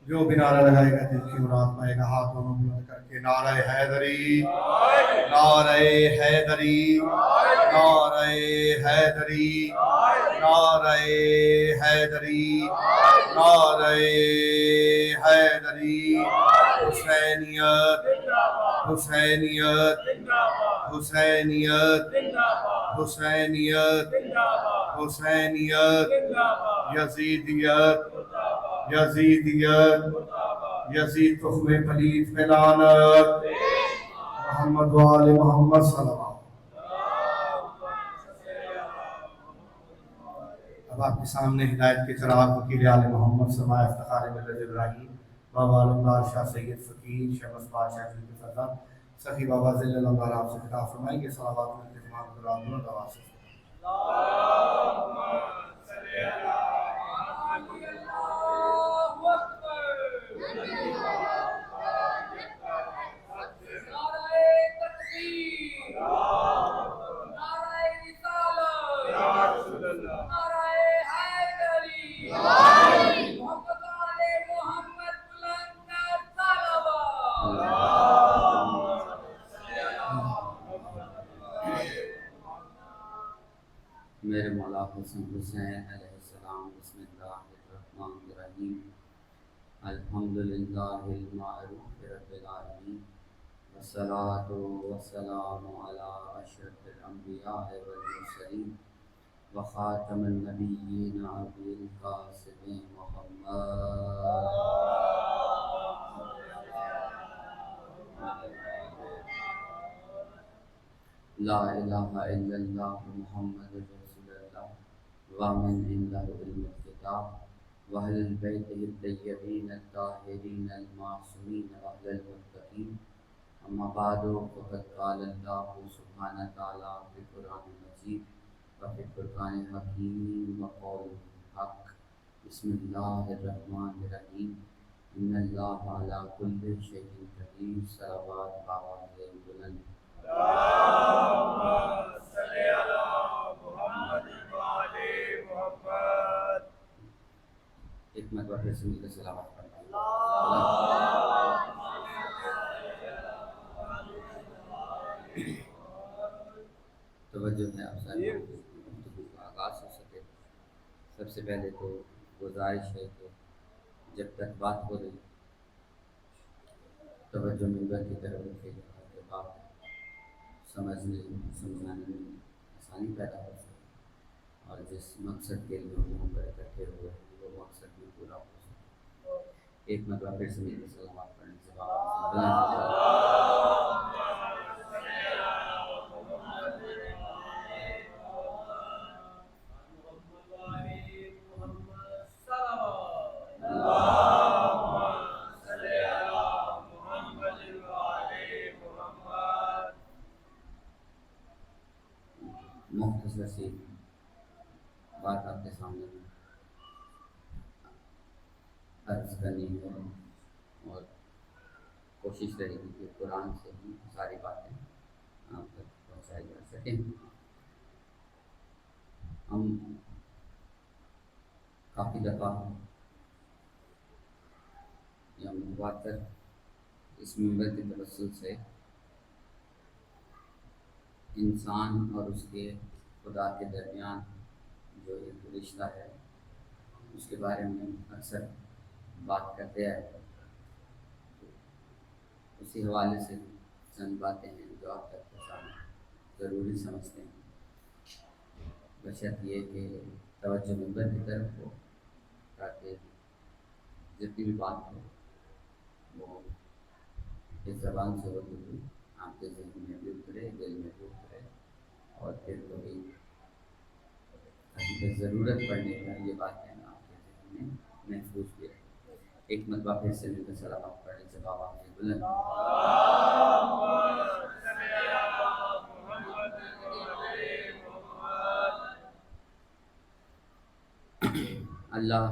جو بھی نعرہ لگائے گا دل کی مراد پائے گا. ہاتھ دونوں بلند کر کے نعرہ حیدری، نعرہ حیدری، نعرہ حیدری، نعرہ حیدری، نعرہ حیدری. حسینیت، حسینیت، حسینیت، حسینیت، حسینیت، یزیدیت، یزیدیت، یزید تخم پلید پہ لعنت. محمد و آل محمد صلی اللہ. اب آپ کے سامنے ہدایت کے چراغ وکیل آل محمد سرمایہ افتخار ملت ابراہیم بابا علمدار شاہ سید فقیر شاہ مصباح شاہ جل فرزند سخی بابا ذل الانوار آپ سے خطاب فرمائیں گے. صلوات میں التزام قرآن و دعا سے. میرے مولا حسن حسین علیہ السلام. بسم اللہ الرحمن الرحیم. الحمدللہ المعروف رب العالمین والصلاة والسلام علی اشرف الانبیاء والمرسلین وخاتم النبیین ابی القاسم محمد. لا الہ الا اللہ محمد رسول اللہ ومن عنده علم الکتاب واہل البیت الطیبین الطاہرین المعصومین واہل المتقین. اما بعد فقد قال اللہ سبحانہ تعالی فی القرآن المجید وفی الفرقان الحکیم وقول الحق. بسم اللہ الرحمن الرحیم. ان اللہ علی کل شیء قدیر. صلوات بابا بلند. ایک مرتبہ پھر سے مل کے سلامت پڑھتا ہوں. توجہ ہے آپ سب گفتگو کا آغاز ہو سکے. سب سے پہلے تو گزارش ہے کہ جب تک بات ہو رہی توجہ ممبر کی طرف رکھے گا کہ بات سمجھنے سمجھانے میں آسانی پیدا ہو سکے اور جس مقصد کے لیے ہم پر اکٹھے ہوئے ہیں وہ مقصد بھی پورا ہو سکے. ایک مرتبہ پھر سے میرے سلامات پڑھنے سے مختصر سی بات آپ کے سامنے عرض کرنی ہے اور کوشش رہے گی کہ قرآن سے ہی ساری باتیں آپ تک پہنچائی جا سکیں. ہم کافی دفعہ یا متواتر اس ممبر کے توسل سے انسان اور اس کے خدا کے درمیان جو ایک رشتہ ہے اس کے بارے میں اکثر بات کرتے ہیں. اسی حوالے سے چند باتیں ہیں جو آپ تک پہنچانا ضروری سمجھتے ہیں بشرط یہ کہ توجہ ممبر کی طرف ہو تاکہ جتنی بھی بات ہو وہ اس زبان سے ہوتی ہوئی آپ کے ذہن میں بھی اترے دل میں بھی اترے اور پھر کبھی کہیں ضرورت پڑنے پر یہ باتیں آپ کے ذہن میں محفوظ بھی رہیں. ایک مرتبہ پھر سے مل کر سلامات پڑھنے سے بابا سے بلند. اللہ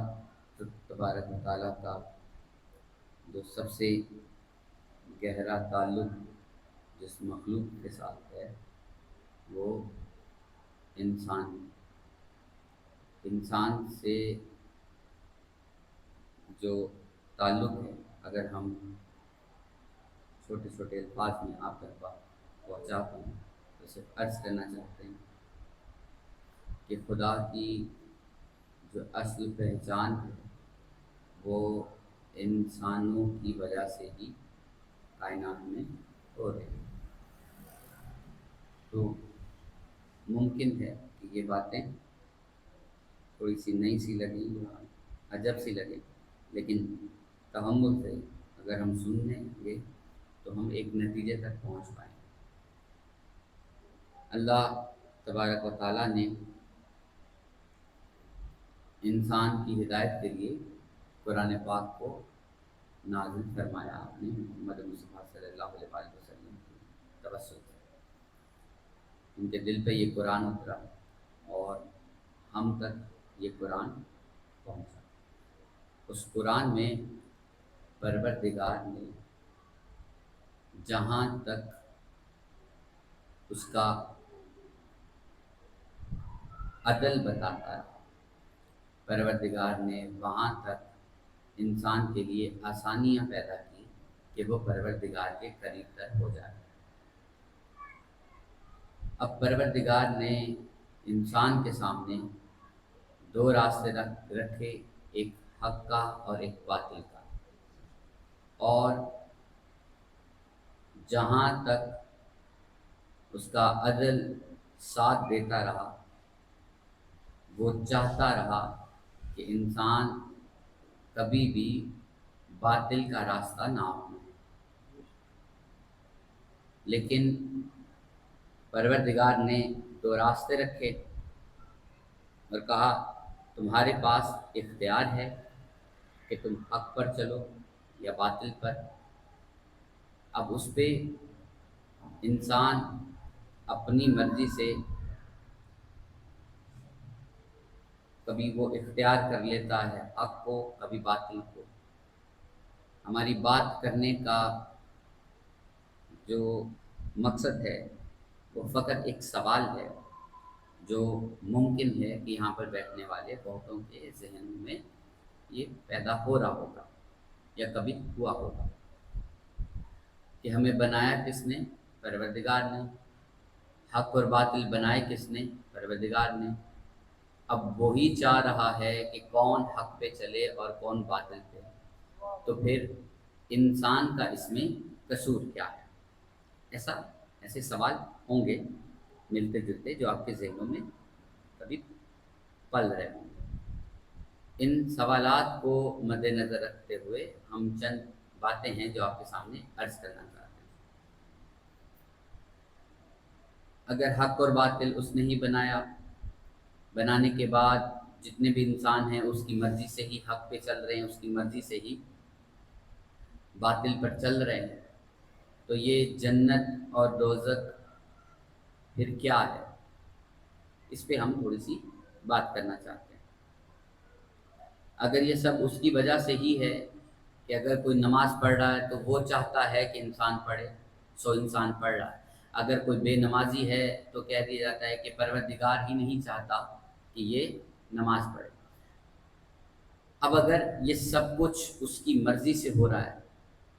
تبارک و تعالیٰ کا جو سب سے گہرا تعلق جس مخلوق کے ساتھ ہے وہ انسان سے جو تعلق ہے، اگر ہم چھوٹے چھوٹے الفاظ میں آپ تک بات پہنچا پائیں تو صرف عرض کرنا چاہتے ہیں کہ خدا کی جو اصل پہچان ہے وہ انسانوں کی وجہ سے ہی کائنات میں ہو رہی ہے۔ تو ممکن ہے کہ یہ باتیں تھوڑی سی نئی سی لگیں یا عجب سی لگیں، لیکن تحمل سے اگر ہم سنیں گے تو ہم ایک نتیجے تک پہنچ پائیں۔ اللہ تبارک و تعالیٰ نے انسان کی ہدایت کے لیے قرآن پاک کو نازل فرمایا اپنے محمد مصطفیٰ صلی اللہ علیہ وآلہ وسلم کی توسط سے۔ ان کے دل پہ یہ قرآن اترا اور ہم تک یہ قرآن پہنچا۔ اس قرآن میں پروردگار نے جہاں تک اس کا عدل بتاتا ہے، پروردگار نے وہاں تک انسان کے لیے آسانیاں پیدا کی کہ وہ پروردگار کے قریب تر ہو جائے۔ اب پروردگار نے انسان کے سامنے دو راستے رکھے، ایک حق کا اور ایک باطل کا، اور جہاں تک اس کا عدل ساتھ دیتا رہا، وہ چاہتا رہا کہ انسان کبھی بھی باطل کا راستہ نہ اپنائے، لیکن پروردگار نے دو راستے رکھے اور کہا تمہارے پاس اختیار ہے کہ تم حق پر چلو یا باطل پر۔ اب اس پہ انسان اپنی مرضی سے کبھی وہ اختیار کر لیتا ہے حق کو، کبھی باطل کو۔ ہماری بات کرنے کا جو مقصد ہے وہ فقط ایک سوال ہے جو ممکن ہے کہ یہاں پر بیٹھنے والے بہتوں کے ذہن میں یہ پیدا ہو رہا ہوگا یا کبھی ہوا ہوگا کہ ہمیں بنایا کس نے؟ پروردگار نے۔ حق اور باطل بنائے کس نے؟ پروردگار نے۔ اب وہی چاہ رہا ہے کہ کون حق پہ چلے اور کون باطل پہ، تو پھر انسان کا اس میں قصور کیا ہے؟ ایسے سوال ہوں گے ملتے جلتے جو آپ کے ذہنوں میں کبھی پل رہے ہوں گے۔ ان سوالات کو مد نظر رکھتے ہوئے ہم چند باتیں ہیں جو آپ کے سامنے عرض کرنا چاہتے ہیں۔ اگر حق اور باطل اس نے ہی بنایا، بنانے کے بعد جتنے بھی انسان ہیں اس کی مرضی سے ہی حق پہ چل رہے ہیں، اس کی مرضی سے ہی باطل پر چل رہے ہیں، تو یہ جنت اور دوزخ پھر کیا ہے؟ اس پہ ہم تھوڑی سی بات کرنا چاہتے ہیں۔ اگر یہ سب اس کی وجہ سے ہی ہے کہ اگر کوئی نماز پڑھ رہا ہے تو وہ چاہتا ہے کہ انسان پڑھے، سو انسان پڑھ رہا ہے۔ اگر کوئی بے نمازی ہے تو کہہ دیا جاتا ہے کہ پروردگار ہی نہیں چاہتا کہ یہ نماز پڑھے۔ اب اگر یہ سب کچھ اس کی مرضی سے ہو رہا ہے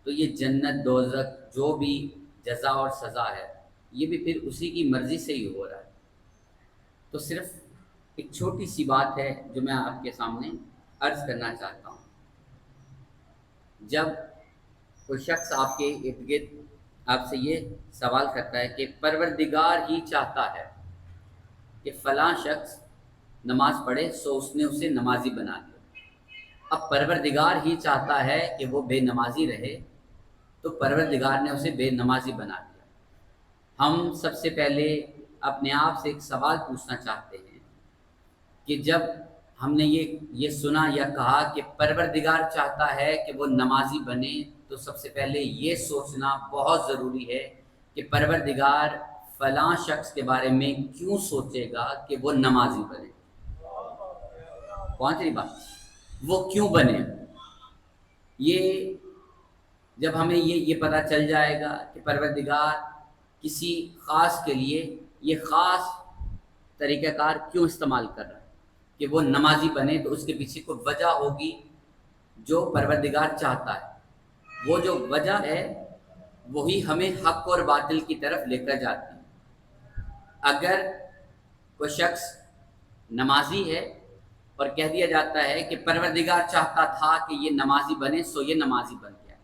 تو یہ جنت دوزخ جو بھی جزا اور سزا ہے یہ بھی پھر اسی کی مرضی سے ہی ہو رہا ہے۔ تو صرف ایک چھوٹی سی بات ہے جو میں آپ کے سامنے عرض کرنا چاہتا ہوں۔ جب کوئی شخص آپ کے ارد گرد آپ سے یہ سوال کرتا ہے کہ پروردگار ہی چاہتا ہے کہ فلاں شخص نماز پڑھے سو اس نے اسے نمازی بنا دیا، اب پروردگار ہی چاہتا ہے کہ وہ بے نمازی رہے تو پروردگار نے اسے بے نمازی بنا دیا۔ ہم سب سے پہلے اپنے آپ سے ایک سوال پوچھنا چاہتے ہیں کہ جب ہم نے یہ سنا یا کہا کہ پروردگار چاہتا ہے کہ وہ نمازی بنے، تو سب سے پہلے یہ سوچنا بہت ضروری ہے کہ پروردگار فلاں شخص کے بارے میں کیوں سوچے گا کہ وہ نمازی بنے۔ پہنچ رہی بات؟ وہ کیوں بنے؟ یہ جب ہمیں یہ پتہ چل جائے گا کہ پروردگار کسی خاص کے لیے یہ خاص طریقہ کار کیوں استعمال کر رہا ہے کہ وہ نمازی بنے، تو اس کے پیچھے کوئی وجہ ہوگی جو پروردگار چاہتا ہے، وہ جو وجہ ہے وہی ہمیں حق اور باطل کی طرف لے کر جاتی ہے۔ اگر کوئی شخص نمازی ہے اور کہہ دیا جاتا ہے کہ پروردگار چاہتا تھا کہ یہ نمازی بنے سو یہ نمازی بن گیا،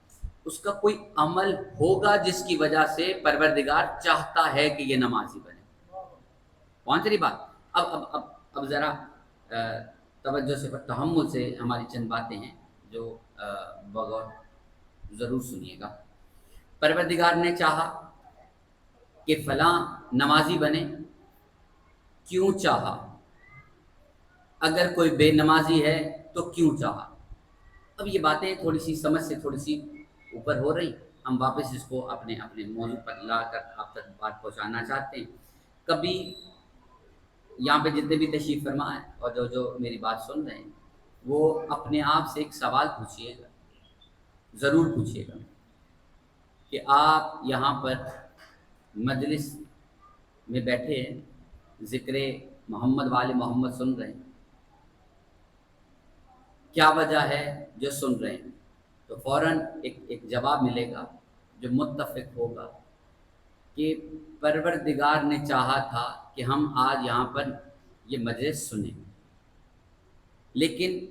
اس کا کوئی عمل ہوگا جس کی وجہ سے پروردگار چاہتا ہے کہ یہ نمازی بنے۔ پہنچ رہی بات؟ اب ذرا توجہ سے تحمل سے ہماری چند باتیں ہیں جو بغور ضرور سنیے گا۔ پروردگار نے چاہا کہ فلاں نمازی بنے، کیوں چاہا؟ اگر کوئی بے نمازی ہے تو کیوں چاہا؟ اب یہ باتیں تھوڑی سی سمجھ سے تھوڑی سی اوپر ہو رہی، ہم واپس اس کو اپنے موضوع پر لا کر آپ تک بات پہنچانا چاہتے ہیں۔ کبھی یہاں پہ جتنے بھی تشریف فرما ہے اور جو میری بات سن رہے ہیں وہ اپنے آپ سے ایک سوال پوچھئے گا، ضرور پوچھئے گا کہ آپ یہاں پر مجلس میں بیٹھے ہیں، ذکر محمد وآل محمد سن رہے ہیں، کیا وجہ ہے جو سن رہے ہیں؟ تو فوراً ایک جواب ملے گا جو متفق ہوگا کہ پروردگار نے چاہا تھا کہ ہم آج یہاں پر یہ مجلس سنیں۔ لیکن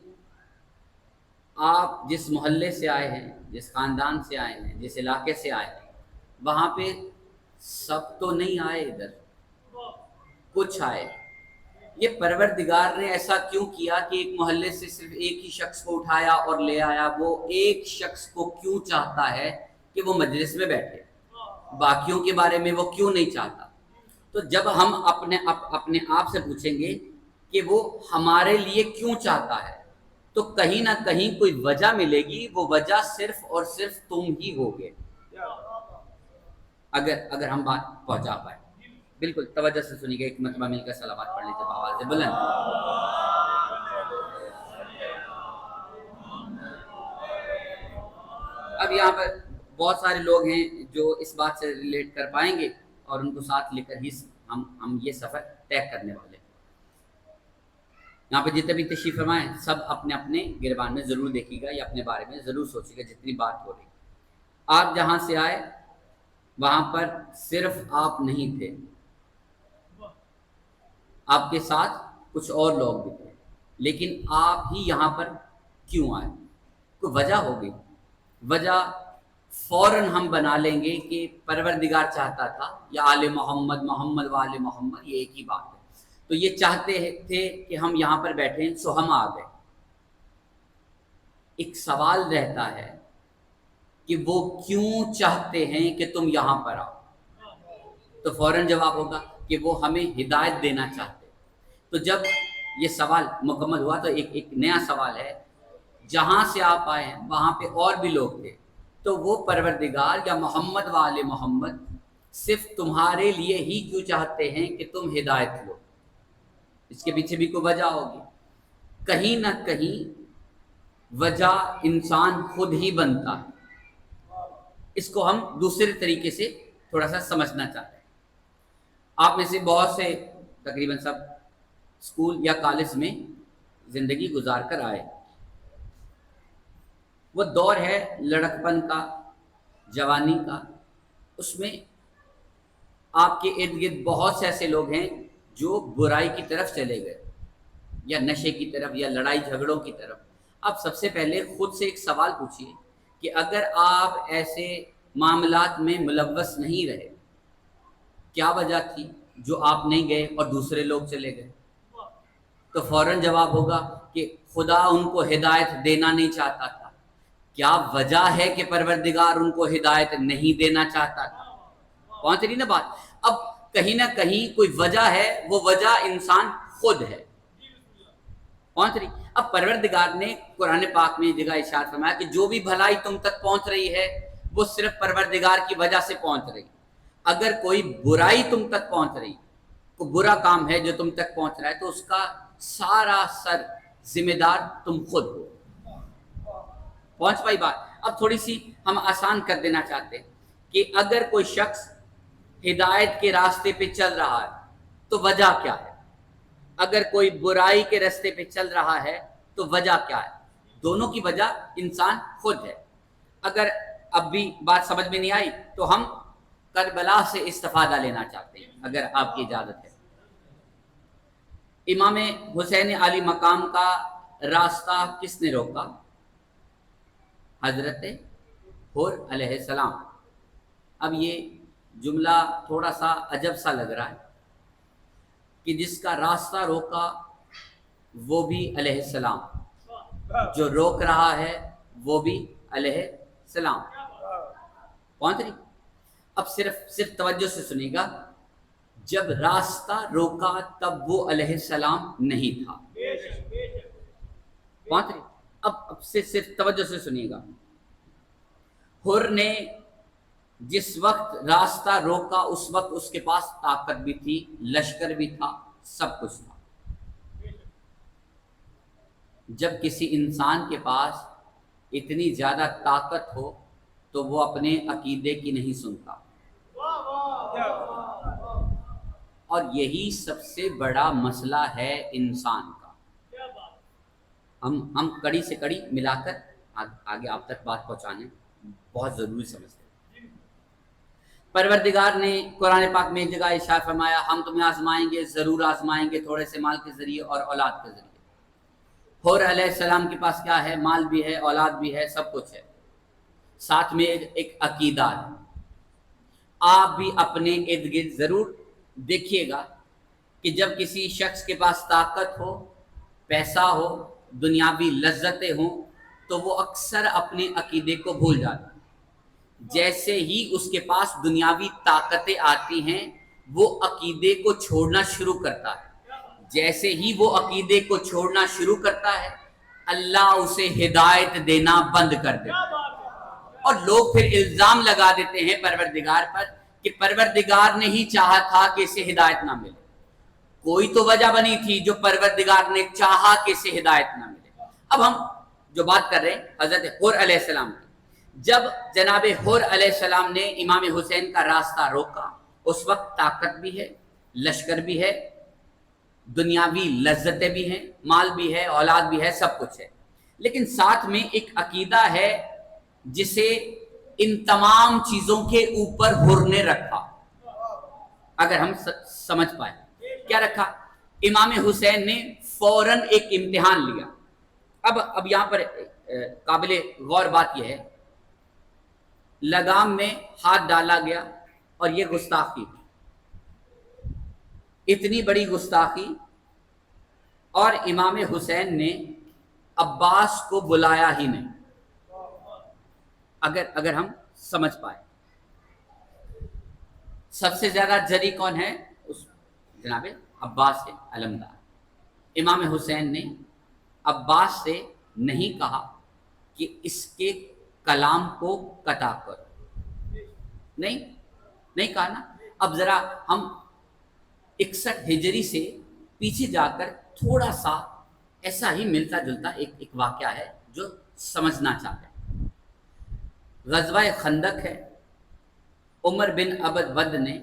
آپ جس محلے سے آئے ہیں، جس خاندان سے آئے ہیں، جس علاقے سے آئے ہیں، وہاں پہ سب تو نہیں آئے، ادھر کچھ آئے۔ یہ پروردگار نے ایسا کیوں کیا کہ ایک محلے سے صرف ایک ہی شخص کو اٹھایا اور لے آیا؟ وہ ایک شخص کو کیوں چاہتا ہے کہ وہ مجلس میں بیٹھے؟ باقیوں کے بارے میں وہ کیوں نہیں چاہتا؟ تو جب ہم اپنے آپ سے پوچھیں گے کہ وہ ہمارے لیے کیوں چاہتا ہے تو کہیں نہ کہیں کوئی وجہ ملے گی، وہ وجہ صرف اور صرف تم ہی ہوگے، اگر ہم بات پہنچا پائے۔ بالکل توجہ سے سنیے گا، ایک مرتبہ مل کر صلوات پڑھ لیتے آواز بلند۔ اب یہاں پر بہت سارے لوگ ہیں جو اس بات سے ریلیٹ کر پائیں گے اور ان کو ساتھ لے کر ہی ہم یہ سفر طے کرنے والے ہیں۔ یہاں پہ جتنے بھی تشریف فرمائیں سب اپنے اپنے گریبان میں ضرور دیکھیے گا یا اپنے بارے میں ضرور سوچیے گا جتنی بات ہو رہی۔ آپ جہاں سے آئے وہاں پر صرف آپ نہیں تھے، آپ کے ساتھ کچھ اور لوگ بھی تھے، لیکن آپ ہی یہاں پر کیوں آئے؟ کوئی وجہ ہوگی۔ وجہ فوراً ہم بنا لیں گے کہ پروردگار چاہتا تھا، یا آل محمد، محمد وآل محمد یہ ایک ہی بات ہے۔ تو یہ چاہتے تھے کہ ہم یہاں پر بیٹھیں سو ہم آ گئے۔ ایک سوال رہتا ہے کہ وہ کیوں چاہتے ہیں کہ تم یہاں پر آؤ؟ تو فوراً جواب ہوگا کہ وہ ہمیں ہدایت دینا چاہتے۔ تو جب یہ سوال مکمل ہوا تو ایک نیا سوال ہے، جہاں سے آپ آئے ہیں وہاں پہ اور بھی لوگ تھے، تو وہ پروردگار یا محمد وآل محمد صرف تمہارے لیے ہی کیوں چاہتے ہیں کہ تم ہدایت لو؟ اس کے پیچھے بھی کوئی وجہ ہوگی۔ کہیں نہ کہیں وجہ انسان خود ہی بنتا ہے۔ اس کو ہم دوسرے طریقے سے تھوڑا سا سمجھنا چاہتے ہیں۔ آپ میں سے بہت سے تقریباً سب اسکول یا کالج میں زندگی گزار کر آئے۔ وہ دور ہے لڑکپن کا، جوانی کا، اس میں آپ کے ارد گرد بہت سے ایسے لوگ ہیں جو برائی کی طرف چلے گئے، یا نشے کی طرف، یا لڑائی جھگڑوں کی طرف۔ اب سب سے پہلے خود سے ایک سوال پوچھیے کہ اگر آپ ایسے معاملات میں ملوث نہیں رہے، کیا وجہ تھی جو آپ نہیں گئے اور دوسرے لوگ چلے گئے؟ تو فوراً جواب ہوگا کہ خدا ان کو ہدایت دینا نہیں چاہتا تھا۔ کیا وجہ ہے کہ پروردگار ان کو ہدایت نہیں دینا چاہتا تھا؟ پہنچ رہی نا بات؟ اب کہیں نہ کہیں کوئی وجہ ہے، وہ وجہ انسان خود ہے۔ پہنچ رہی؟ اب پروردگار نے قرآن پاک میں جگہ ارشاد فرمایا کہ جو بھی بھلائی تم تک پہنچ رہی ہے وہ صرف پروردگار کی وجہ سے پہنچ رہی۔ اگر کوئی برائی تم تک پہنچ رہی، کوئی برا کام ہے جو تم تک پہنچ رہا ہے، تو اس کا سارا سر ذمہ دار تم خود ہو۔ پہنچ پائی بات؟ اب تھوڑی سی ہم آسان کر دینا چاہتے ہیں کہ اگر کوئی شخص ہدایت کے راستے پہ چل رہا ہے تو وجہ کیا ہے؟ اگر کوئی برائی کے راستے پہ چل رہا ہے تو وجہ کیا ہے؟ دونوں کی وجہ انسان خود ہے۔ اگر اب بھی بات سمجھ میں نہیں آئی تو ہم کربلا سے استفادہ لینا چاہتے ہیں، اگر آپ کی اجازت ہے۔ امام حسین علی مقام کا راستہ کس نے روکا؟ حضرت حر علیہ السلام۔ اب یہ جملہ تھوڑا سا عجب سا لگ رہا ہے کہ جس کا راستہ روکا وہ بھی علیہ السلام، جو روک رہا ہے وہ بھی علیہ السلام۔ پہنچ رہی؟ اب صرف توجہ سے سنیے گا، جب راستہ روکا تب وہ علیہ السلام نہیں تھا۔ پہنچ رہی؟ اب صرف توجہ سے سنیے گا، حر نے جس وقت راستہ روکا اس وقت اس کے پاس طاقت بھی تھی، لشکر بھی تھا، سب کچھ تھا۔ جب کسی انسان کے پاس اتنی زیادہ طاقت ہو تو وہ اپنے عقیدے کی نہیں سنتا، اور یہی سب سے بڑا مسئلہ ہے انسان کا۔ ہم کڑی سے کڑی ملا کر آگے آپ تک بات پہنچانے بہت ضروری سمجھتے ہیں۔ پروردگار نے قرآن پاک میں ایک جگہ ارشاد فرمایا، ہم تمہیں آزمائیں گے، ضرور آزمائیں گے، تھوڑے سے مال کے ذریعے اور اولاد کے ذریعے۔ حر علیہ السلام کے پاس کیا ہے؟ مال بھی ہے، اولاد بھی ہے، سب کچھ ہے، ساتھ میں ایک عقیدہ ہے۔ آپ بھی اپنے ارد گرد ضرور دیکھیے گا کہ جب کسی شخص کے پاس طاقت ہو، پیسہ ہو، دنیاوی لذتیں ہوں تو وہ اکثر اپنے عقیدے کو بھول جاتا ہے۔ جیسے ہی اس کے پاس دنیاوی طاقتیں آتی ہیں وہ عقیدے کو چھوڑنا شروع کرتا ہے۔ جیسے ہی وہ عقیدے کو چھوڑنا شروع کرتا ہے اللہ اسے ہدایت دینا بند کر دیتا ہے، اور لوگ پھر الزام لگا دیتے ہیں پروردگار پر کہ پروردگار نے ہی چاہا تھا کہ اسے ہدایت نہ ملے۔ کوئی تو وجہ بنی تھی جو پروردگار نے چاہا کہ اسے ہدایت نہ ملے۔ اب ہم جو بات کر رہے ہیں حضرت حر علیہ السلام کی، جب جناب حر علیہ السلام نے امام حسین کا راستہ روکا اس وقت طاقت بھی ہے، لشکر بھی ہے، دنیاوی لذتیں بھی ہیں، مال بھی ہے، اولاد بھی ہے، سب کچھ ہے، لیکن ساتھ میں ایک عقیدہ ہے جسے ان تمام چیزوں کے اوپر حر نے رکھا۔ اگر ہم سمجھ پائے کیا رکھا؟ امام حسین نے فوراً ایک امتحان لیا۔ اب یہاں پر قابل غور بات یہ ہے، لگام میں ہاتھ ڈالا گیا اور یہ گستاخی، اتنی بڑی گستاخی، اور امام حسین نے عباس کو بلایا ہی نہیں۔ اگر ہم سمجھ پائے، سب سے زیادہ جری کون ہے؟ اس جناب عباس ہے علمدار۔ امام حسین نے عباس سے نہیں کہا کہ اس کے کلام کو قطع کرو، نہیں کہا نا۔ اب ذرا ہم 61 ہجری سے پیچھے جا کر تھوڑا سا ایسا ہی ملتا جلتا ایک واقعہ ہے جو سمجھنا چاہتے ہیں۔ غزوہ خندق ہے، عمر بن عبد ود نے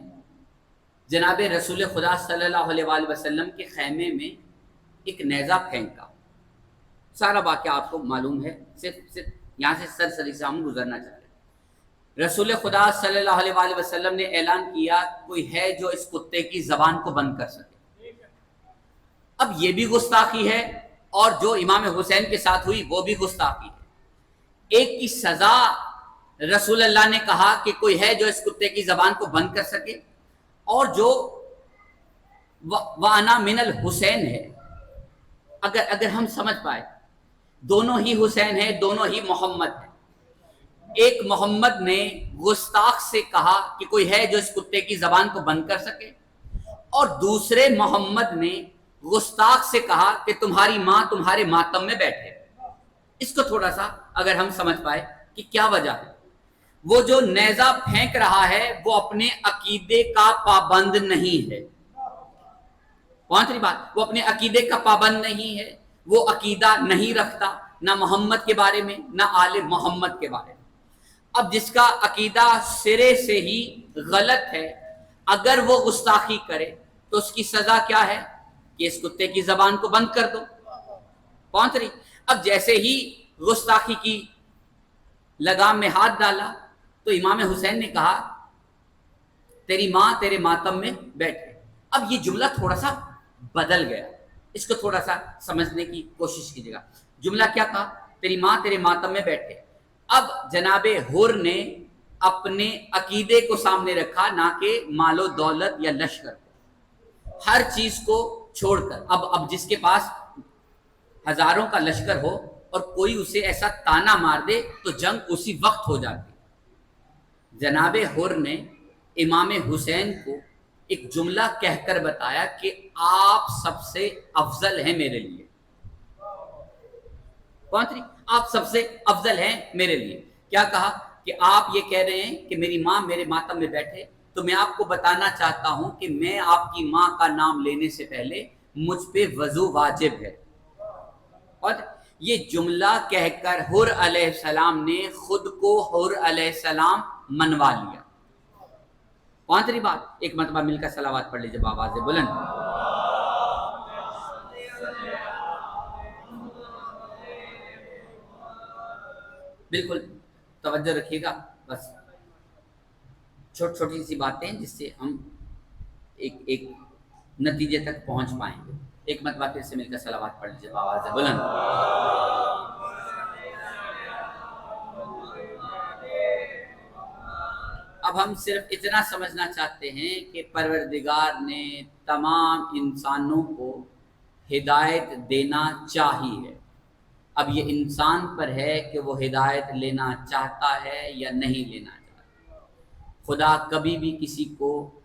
جناب رسول خدا صلی اللہ علیہ وآلہ وسلم کے خیمے میں ایک نیزہ پھینکا۔ سارا واقعہ آپ کو معلوم ہے، صرف یہاں سے سرسری سے ہم گزرنا چاہتے ہیں۔ رسول خدا صلی اللہ علیہ وآلہ وسلم نے اعلان کیا، کوئی ہے جو اس کتے کی زبان کو بند کر سکے۔ اب یہ بھی گستاخی ہے اور جو امام حسین کے ساتھ ہوئی وہ بھی گستاخی ہے۔ ایک کی سزا رسول اللہ نے کہا کہ کوئی ہے جو اس کتے کی زبان کو بند کر سکے، اور جو وَأَنَا مِنَ الْحُسَین ہے۔ اگر ہم سمجھ پائے، دونوں ہی حسین ہیں، دونوں ہی محمد ہیں۔ ایک محمد نے گستاخ سے کہا کہ کوئی ہے جو اس کتے کی زبان کو بند کر سکے، اور دوسرے محمد نے گستاخ سے کہا کہ تمہاری ماں تمہارے ماتم میں بیٹھے۔ اس کو تھوڑا سا اگر ہم سمجھ پائے کہ کیا وجہ ہے، وہ جو نیزہ پھینک رہا ہے وہ اپنے عقیدے کا پابند نہیں ہے۔ پہنچ رہی بات؟ وہ اپنے عقیدے کا پابند نہیں ہے، وہ عقیدہ نہیں رکھتا نہ محمد کے بارے میں نہ آل محمد کے بارے میں۔ اب جس کا عقیدہ سرے سے ہی غلط ہے، اگر وہ گستاخی کرے تو اس کی سزا کیا ہے؟ کہ اس کتے کی زبان کو بند کر دو۔ پہنچ رہی؟ اب جیسے ہی گستاخی کی، لگام میں ہاتھ ڈالا، تو امام حسین نے کہا تیری ماں تیرے ماتم میں بیٹھے۔ اب یہ جملہ تھوڑا سا بدل گیا، اس کو تھوڑا سا سمجھنے کی کوشش کیجیے گا۔ جملہ کیا تھا؟ تیری ماں تیرے ماتم میں بیٹھے۔ اب جناب حر نے اپنے عقیدے کو سامنے رکھا، نہ کہ مال و دولت یا لشکر کو، ہر چیز کو چھوڑ کر۔ اب جس کے پاس ہزاروں کا لشکر ہو اور کوئی اسے ایسا تانا مار دے تو جنگ اسی وقت ہو جاتی۔ جناب حر نے امام حسین کو ایک جملہ کہہ کر بتایا کہ آپ سب سے افضل ہیں میرے لیے۔ آپ سب سے افضل ہیں میرے لیے۔ کیا کہا کہ آپ یہ کہہ رہے ہیں کہ میری ماں میرے ماتم میں بیٹھے، تو میں آپ کو بتانا چاہتا ہوں کہ میں آپ کی ماں کا نام لینے سے پہلے مجھ پہ وضو واجب ہے۔ اور یہ جملہ کہہ کر حر علیہ السلام نے خود کو حر علیہ السلام منوا لیا۔ پانچویں بات، ایک مرتبہ مل کر صلوات پڑھ لیجیے بآواز بلند۔ بالکل توجہ رکھیے گا، بس چھوٹی چھوٹی سی باتیں جس سے ہم ایک نتیجے تک پہنچ پائیں گے۔ ایک مرتبہ پھر سے مل کر صلوات پڑھ لیجیے بآواز بلند۔ اب ہم صرف اتنا سمجھنا چاہتے ہیں کہ پروردگار نے تمام انسانوں کو ہدایت دینا چاہی ہے۔ اب یہ انسان پر ہے کہ وہ ہدایت لینا چاہتا ہے یا نہیں لینا چاہتا۔ خدا کبھی بھی کسی کو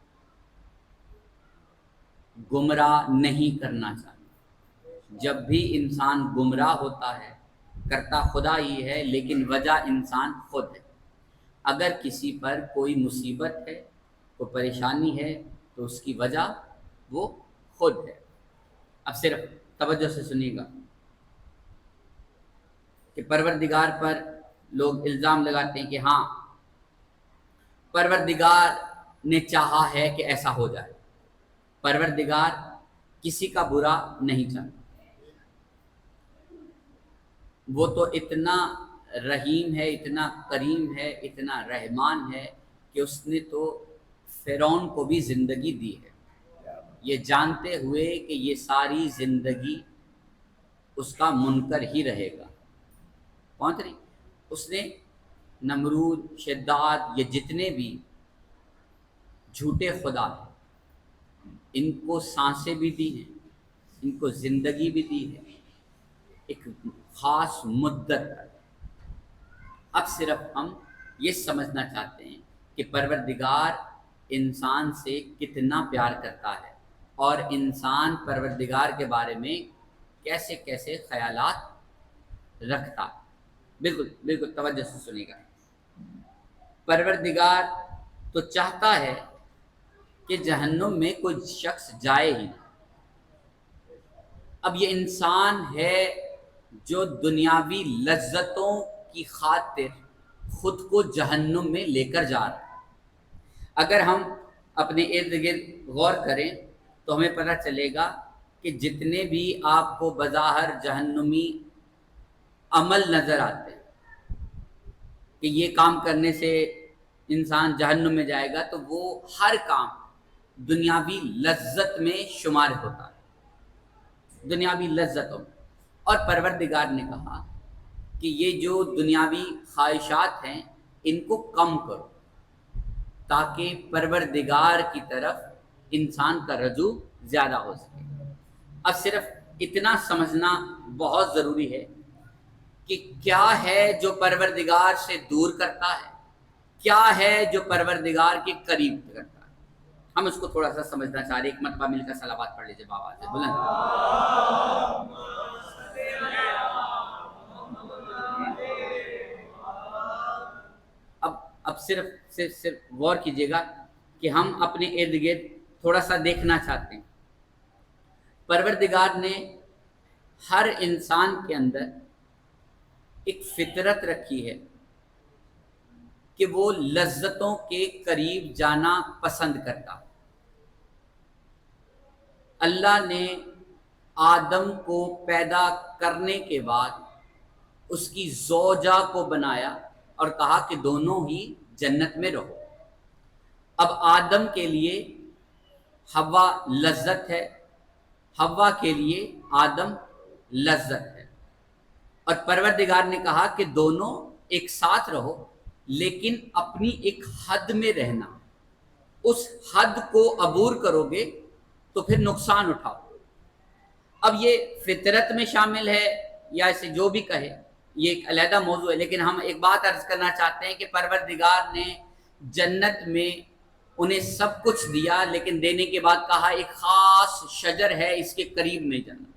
گمراہ نہیں کرنا چاہتا۔ جب بھی انسان گمراہ ہوتا ہے، کرتا خدا ہی ہے، لیکن وجہ انسان خود ہے۔ اگر کسی پر کوئی مصیبت ہے، کوئی پریشانی ہے، تو اس کی وجہ وہ خود ہے۔ اب صرف توجہ سے سنیے گا کہ پروردگار پر لوگ الزام لگاتے ہیں کہ ہاں پروردگار نے چاہا ہے کہ ایسا ہو جائے۔ پروردگار کسی کا برا نہیں چاہتا، وہ تو اتنا رحیم ہے، اتنا کریم ہے، اتنا رحمان ہے کہ اس نے تو فرعون کو بھی زندگی دی ہے، یہ جانتے ہوئے کہ یہ ساری زندگی اس کا منکر ہی رہے گا۔ پہنچ رہی؟ اس نے نمرود، شداد، یہ جتنے بھی جھوٹے خدا ہیں، ان کو سانسیں بھی دی ہیں، ان کو زندگی بھی دی ہے ایک خاص مدت پر۔ اب صرف ہم یہ سمجھنا چاہتے ہیں کہ پروردگار انسان سے کتنا پیار کرتا ہے اور انسان پروردگار کے بارے میں کیسے کیسے خیالات رکھتا ہے۔ بالکل بالکل توجہ سے سنیے گا۔ پروردگار تو چاہتا ہے کہ جہنم میں کوئی شخص جائے ہی نہ۔ اب یہ انسان ہے جو دنیاوی لذتوں کی خاطر خود کو جہنم میں لے کر جا رہا ہے۔ اگر ہم اپنے ارد گرد غور کریں تو ہمیں پتہ چلے گا کہ جتنے بھی آپ کو بظاہر جہنمی عمل نظر آتے ہیں کہ یہ کام کرنے سے انسان جہنم میں جائے گا، تو وہ ہر کام دنیاوی لذت میں شمار ہوتا ہے، دنیاوی لذتوں میں۔ اور پروردگار نے کہا کہ یہ جو دنیاوی خواہشات ہیں ان کو کم کرو تاکہ پروردگار کی طرف انسان کا رجوع زیادہ ہو سکے۔ اب صرف اتنا سمجھنا بہت ضروری ہے کہ کیا ہے جو پروردگار سے دور کرتا ہے، کیا ہے جو پروردگار کے قریب کرتا ہے۔ ہم اس کو تھوڑا سا سمجھنا چاہ رہے ہیں۔ ایک مرتبہ مل کر صلوات پڑھ لیجیے بآواز بلند۔ اب صرف غور کیجیے گا کہ ہم اپنے ارد گرد تھوڑا سا دیکھنا چاہتے ہیں۔ پروردگار نے ہر انسان کے اندر ایک فطرت رکھی ہے کہ وہ لذتوں کے قریب جانا پسند کرتا۔ اللہ نے آدم کو پیدا کرنے کے بعد اس کی زوجہ کو بنایا اور کہا کہ دونوں ہی جنت میں رہو۔ اب آدم کے لیے حوا لذت ہے، حوا کے لیے آدم لذت ہے، اور پروردگار نے کہا کہ دونوں ایک ساتھ رہو لیکن اپنی ایک حد میں رہنا، اس حد کو عبور کرو گے تو پھر نقصان اٹھاؤ۔ اب یہ فطرت میں شامل ہے یا اسے جو بھی کہے، یہ ایک علیحدہ موضوع ہے، لیکن ہم ایک بات عرض کرنا چاہتے ہیں کہ پروردگار نے جنت میں انہیں سب کچھ دیا، لیکن دینے کے بعد کہا ایک خاص شجر ہے، اس کے قریب نہیں جانا۔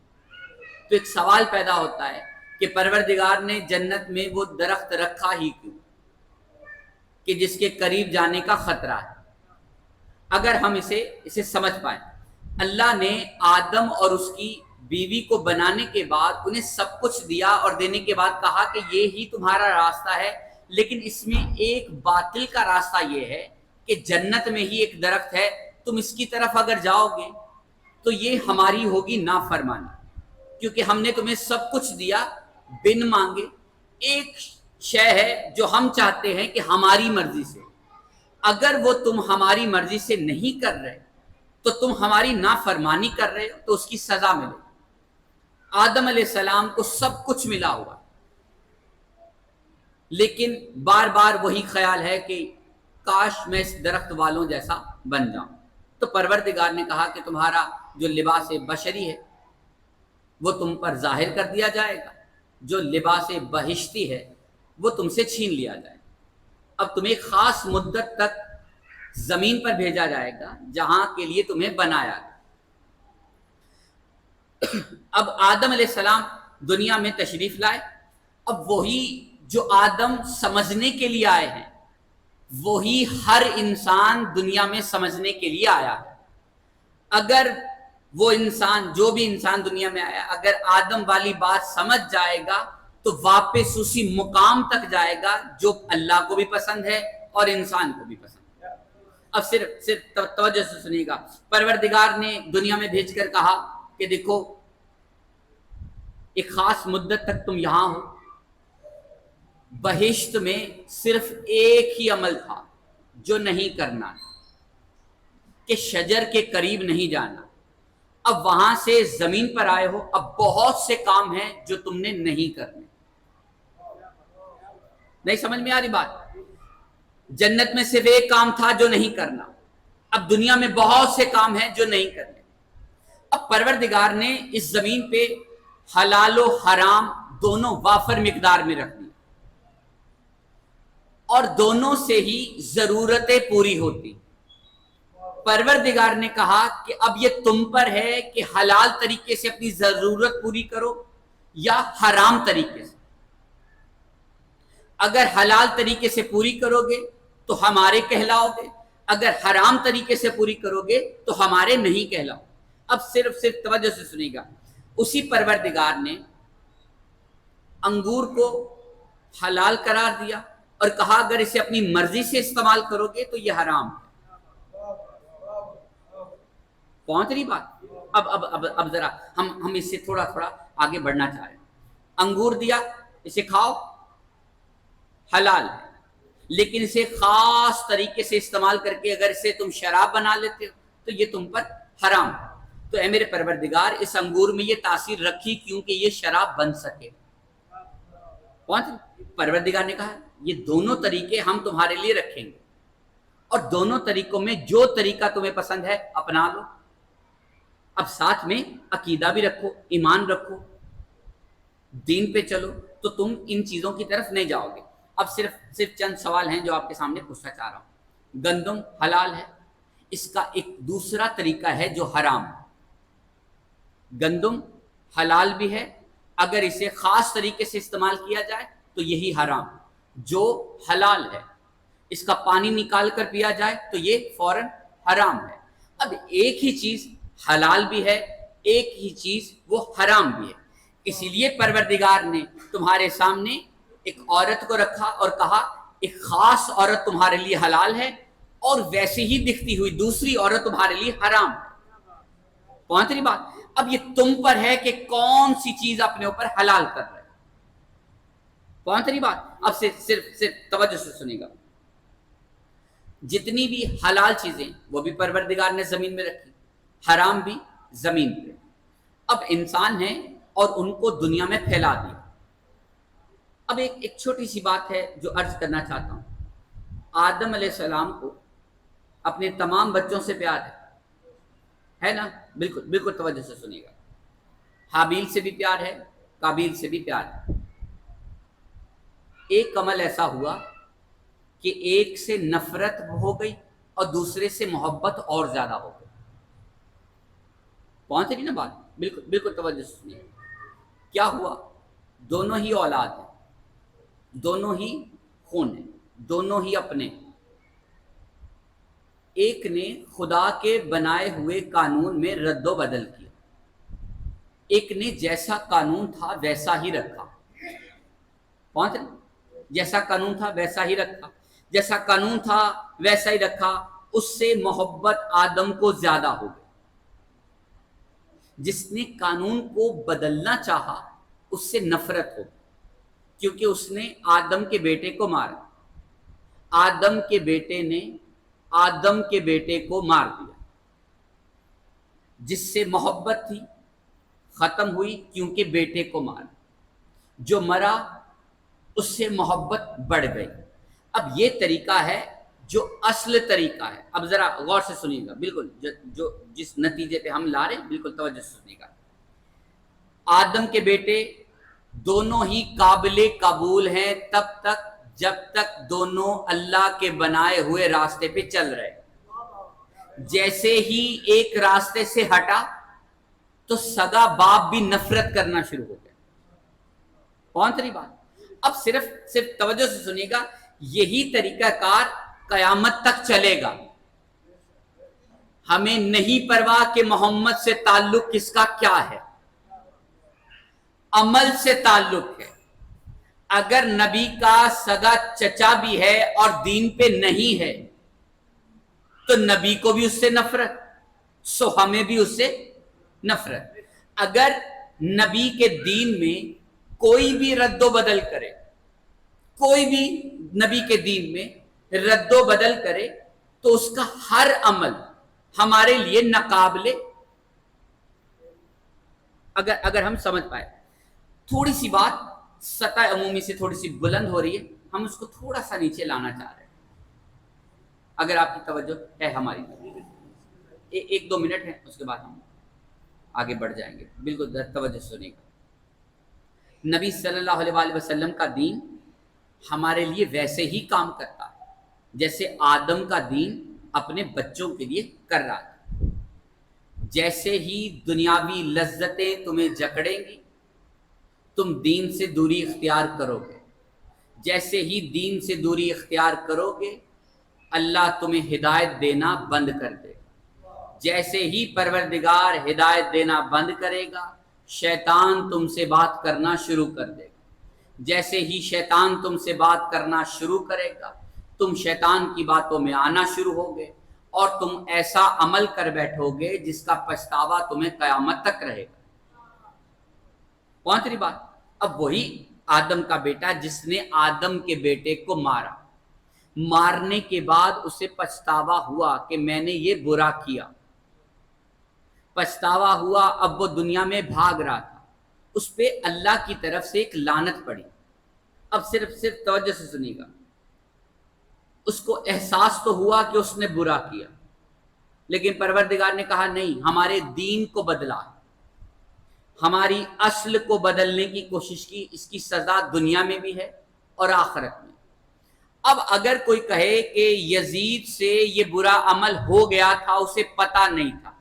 تو ایک سوال پیدا ہوتا ہے کہ پروردگار نے جنت میں وہ درخت رکھا ہی کیوں کہ جس کے قریب جانے کا خطرہ ہے؟ اگر ہم اسے سمجھ پائیں، اللہ نے آدم اور اس کی بیوی کو بنانے کے بعد انہیں سب کچھ دیا اور دینے کے بعد کہا کہ یہ ہی تمہارا راستہ ہے، لیکن اس میں ایک باطل کا راستہ یہ ہے کہ جنت میں ہی ایک درخت ہے، تم اس کی طرف اگر جاؤ گے تو یہ ہماری ہوگی نافرمانی، کیونکہ ہم نے تمہیں سب کچھ دیا بن مانگے۔ ایک شے ہے جو ہم چاہتے ہیں کہ ہماری مرضی سے، اگر وہ تم ہماری مرضی سے نہیں کر رہے تو تم ہماری نافرمانی کر رہے ہو، تو اس کی سزا ملے۔ آدم علیہ السلام کو سب کچھ ملا ہوا، لیکن بار بار وہی خیال ہے کہ کاش میں اس درخت والوں جیسا بن جاؤں۔ تو پروردگار نے کہا کہ تمہارا جو لباس بشری ہے وہ تم پر ظاہر کر دیا جائے گا، جو لباس بہشتی ہے وہ تم سے چھین لیا جائے گا۔ اب تمہیں ایک خاص مدت تک زمین پر بھیجا جائے گا جہاں کے لیے تمہیں بنایا گیا۔ اب آدم علیہ السلام دنیا میں تشریف لائے، اب وہی جو آدم سمجھنے کے لیے آئے ہیں وہی ہر انسان دنیا میں سمجھنے کے لیے آیا ہے۔ اگر وہ انسان، جو بھی انسان دنیا میں آیا، اگر آدم والی بات سمجھ جائے گا تو واپس اسی مقام تک جائے گا جو اللہ کو بھی پسند ہے اور انسان کو بھی پسند ہے۔ اب صرف توجہ سے سنیے گا، پروردگار نے دنیا میں بھیج کر کہا کہ دیکھو ایک خاص مدت تک تم یہاں ہو۔ بہشت میں صرف ایک ہی عمل تھا جو نہیں کرنا، کہ شجر کے قریب نہیں جانا۔ اب وہاں سے زمین پر آئے ہو، اب بہت سے کام ہیں جو تم نے نہیں کرنے۔ نہیں سمجھ میں آ رہی بات؟ جنت میں صرف ایک کام تھا جو نہیں کرنا، اب دنیا میں بہت سے کام ہیں جو نہیں کرنے۔ اب پروردگار نے اس زمین پہ حلال و حرام دونوں وافر مقدار میں رکھ دی، اور دونوں سے ہی ضرورتیں پوری ہوتی۔ پروردگار نے کہا کہ اب یہ تم پر ہے کہ حلال طریقے سے اپنی ضرورت پوری کرو یا حرام طریقے سے۔ اگر حلال طریقے سے پوری کرو گے تو ہمارے کہلاؤ گے، اگر حرام طریقے سے پوری کرو گے تو ہمارے نہیں کہلاؤ۔ اب صرف توجہ سے سنیے گا، اسی پروردگار نے انگور کو حلال قرار دیا اور کہا اگر اسے اپنی مرضی سے استعمال کرو گے تو یہ حرام ہے۔ پہنچ رہی بات؟ اب ذرا ہم اس سے تھوڑا آگے بڑھنا چاہ رہے ہیں۔ انگور دیا، اسے کھاؤ، حلال ہے، لیکن اسے خاص طریقے سے استعمال کر کے اگر اسے تم شراب بنا لیتے ہو تو یہ تم پر حرام ہے۔ تو اے میرے پروردگار اس انگور میں یہ تاثیر رکھی کیونکہ یہ شراب بن سکے۔ پہنچ؟ پروردگار نے کہا یہ دونوں طریقے ہم تمہارے لیے رکھیں گے، اور دونوں طریقوں میں جو طریقہ تمہیں پسند ہے اپنا لو۔ اب ساتھ میں عقیدہ بھی رکھو، ایمان رکھو، دین پہ چلو، تو تم ان چیزوں کی طرف نہیں جاؤ گے۔ اب صرف چند سوال ہیں جو آپ کے سامنے پوچھنا چاہ رہا ہوں۔ گندم حلال ہے، اس کا ایک دوسرا طریقہ ہے جو حرام ہے۔ گندم حلال بھی ہے، اگر اسے خاص طریقے سے استعمال کیا جائے تو یہی حرام۔ جو حلال ہے اس کا پانی نکال کر پیا جائے تو یہ فوراً حرام ہے۔ اب ایک ہی چیز حلال بھی ہے، ایک ہی چیز وہ حرام بھی ہے، اسی لیے پروردگار نے تمہارے سامنے ایک عورت کو رکھا اور کہا ایک خاص عورت تمہارے لیے حلال ہے اور ویسے ہی دکھتی ہوئی دوسری عورت تمہارے لیے حرام ہے۔ پہنچ رہی بات؟ اب یہ تم پر ہے کہ کون سی چیز اپنے اوپر حلال کر رہے۔ پہنچ رہی بات؟ اب صرف توجہ سے سنیے گا. جتنی بھی حلال چیزیں وہ بھی پروردگار نے زمین میں رکھی، حرام بھی زمین پہ. اب انسان ہیں اور ان کو دنیا میں پھیلا دیا. اب ایک چھوٹی سی بات ہے جو عرض کرنا چاہتا ہوں. آدم علیہ السلام کو اپنے تمام بچوں سے پیار ہے نا؟ بالکل بالکل توجہ سے سنیے گا. حابیل سے بھی پیار ہے، قابیل سے بھی پیار ہے. ایک عمل ایسا ہوا کہ ایک سے نفرت ہو گئی اور دوسرے سے محبت اور زیادہ ہو گئی. پہنچ رہی نا بات؟ بالکل بالکل توجہ سے سنیے. کیا ہوا؟ دونوں ہی اولاد ہیں، دونوں ہی خون ہیں، دونوں ہی اپنے. ایک نے خدا کے بنائے ہوئے قانون میں رد و بدل کیا، ایک نے جیسا قانون تھا ویسا ہی رکھا. پہنچ رہے؟ جیسا قانون تھا ویسا ہی رکھا، جیسا قانون تھا ویسا ہی رکھا. اس سے محبت آدم کو زیادہ ہو گئی. جس نے قانون کو بدلنا چاہا اس سے نفرت ہو گئی، کیونکہ اس نے آدم کے بیٹے کو مارا. آدم کے بیٹے نے آدم کے بیٹے کو مار دیا. جس سے محبت تھی ختم ہوئی کیونکہ بیٹے کو مارا. جو مرا اس سے محبت بڑھ گئی. اب یہ طریقہ ہے جو اصل طریقہ ہے. اب ذرا غور سے سنیے گا، بالکل جو جس نتیجے پہ ہم لا رہے ہیں بالکل توجہ سے سنیے گا. آدم کے بیٹے دونوں ہی قابل قبول ہیں تب تک جب تک دونوں اللہ کے بنائے ہوئے راستے پہ چل رہے. جیسے ہی ایک راستے سے ہٹا تو سگا باپ بھی نفرت کرنا شروع ہو گیا. پہنچ رہی بات؟ اب صرف توجہ سے سنیے گا. یہی طریقہ کار قیامت تک چلے گا. ہمیں نہیں پرواہ کہ محمد سے تعلق کس کا کیا ہے، عمل سے تعلق ہے. اگر نبی کا سگا چچا بھی ہے اور دین پہ نہیں ہے تو نبی کو بھی اس سے نفرت، سو ہمیں بھی اس سے نفرت. اگر نبی کے دین میں کوئی بھی رد و بدل کرے، کوئی بھی نبی کے دین میں رد و بدل کرے تو اس کا ہر عمل ہمارے لیے ناقابل. اگر ہم سمجھ پائے. تھوڑی سی بات سطح عمومی سے تھوڑی سی بلند ہو رہی ہے، ہم اس کو تھوڑا سا نیچے لانا چاہ رہے ہیں. اگر آپ کی توجہ ہے ہماری، 1-2 منٹ ہے، اس کے بعد ہم آگے بڑھ جائیں گے. بالکل توجہ سنیے گا. نبی صلی اللہ علیہ وآلہ وسلم کا دین ہمارے لیے ویسے ہی کام کرتا ہے جیسے آدم کا دین اپنے بچوں کے لیے کر رہا تھا. جیسے ہی دنیاوی لذتیں تمہیں جکڑیں گی تم دین سے دوری اختیار کرو گے. جیسے ہی دین سے دوری اختیار کرو گے اللہ تمہیں ہدایت دینا بند کر دے گا. جیسے ہی پروردگار ہدایت دینا بند کرے گا شیطان تم سے بات کرنا شروع کر دے گا. جیسے ہی شیطان تم سے بات کرنا شروع کرے گا تم شیطان کی باتوں میں آنا شروع ہوگے اور تم ایسا عمل کر بیٹھو گے جس کا پچھتاوا تمہیں قیامت تک رہے گا. پہنچ رہی بات؟ اب وہی آدم کا بیٹا جس نے آدم کے بیٹے کو مارا، مارنے کے بعد اسے پچھتاوا ہوا کہ میں نے یہ برا کیا، پچھتاوا ہوا. اب وہ دنیا میں بھاگ رہا تھا، اس پہ اللہ کی طرف سے ایک لعنت پڑی. اب صرف توجہ سے سنیے گا. اس کو احساس تو ہوا کہ اس نے برا کیا، لیکن پروردگار نے کہا نہیں، ہمارے دین کو بدلا، ہماری اصل کو بدلنے کی کوشش کی. اس کی سزا دنیا میں بھی ہے اور آخرت میں. اب اگر کوئی کہے کہ یزید سے یہ برا عمل ہو گیا تھا، اسے پتہ نہیں تھا،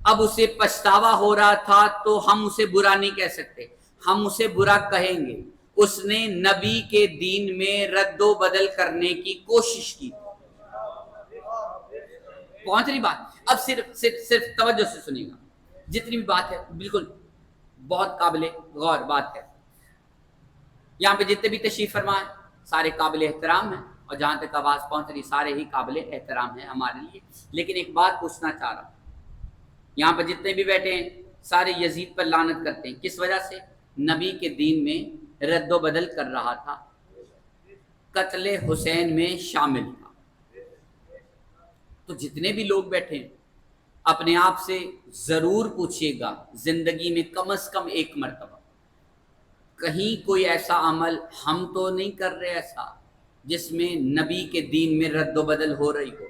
اب اسے پچھتاوا ہو رہا تھا، تو ہم اسے برا نہیں کہہ سکتے، ہم اسے برا کہیں گے. اس نے نبی کے دین میں رد و بدل کرنے کی کوشش کی. پہنچ رہی بات؟ اب صرف توجہ سے سنیے گا. جتنی بھی بات ہے بالکل بہت قابل غور بات ہے. یہاں پہ جتنے بھی تشریف فرما ہے سارے قابل احترام ہیں، اور جہاں تک آواز پہنچ رہی سارے ہی قابل احترام ہیں ہمارے لیے. لیکن ایک بات پوچھنا چاہ رہا ہوں، یہاں پہ جتنے بھی بیٹھے ہیں سارے یزید پر لعنت کرتے ہیں. کس وجہ سے؟ نبی کے دین میں رد و بدل کر رہا تھا، قتل حسین میں شامل تھا۔ تو جتنے بھی لوگ بیٹھے ہیں اپنے آپ سے ضرور پوچھیے گا زندگی میں کم از کم ایک مرتبہ، کہیں کوئی ایسا عمل ہم تو نہیں کر رہے ایسا جس میں نبی کے دین میں رد و بدل ہو رہی ہو؟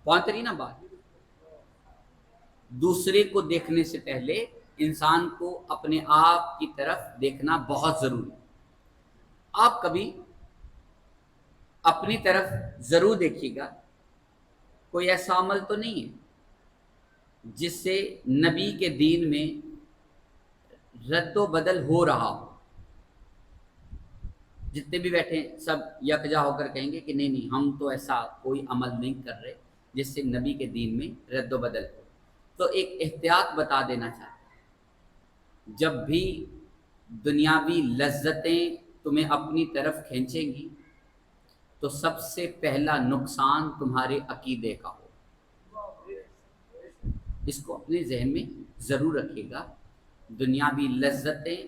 پہنچ رہی نا بات؟ دوسرے کو دیکھنے سے پہلے انسان کو اپنے آپ کی طرف دیکھنا بہت ضروری ہے۔ آپ کبھی اپنی طرف ضرور دیکھیے گا کوئی ایسا عمل تو نہیں ہے جس سے نبی کے دین میں رد و بدل ہو رہا ہو۔ جتنے بھی بیٹھے ہیں سب یکجا ہو کر کہیں گے کہ نہیں نہیں، ہم تو ایسا کوئی عمل نہیں کر رہے جس سے نبی کے دین میں رد و بدل ہو۔ تو ایک احتیاط بتا دینا چاہتا ہوں، جب بھی دنیاوی لذتیں تمہیں اپنی طرف کھینچیں گی تو سب سے پہلا نقصان تمہارے عقیدے کا ہو۔ اس کو اپنے ذہن میں ضرور رکھیے گا۔ دنیاوی لذتیں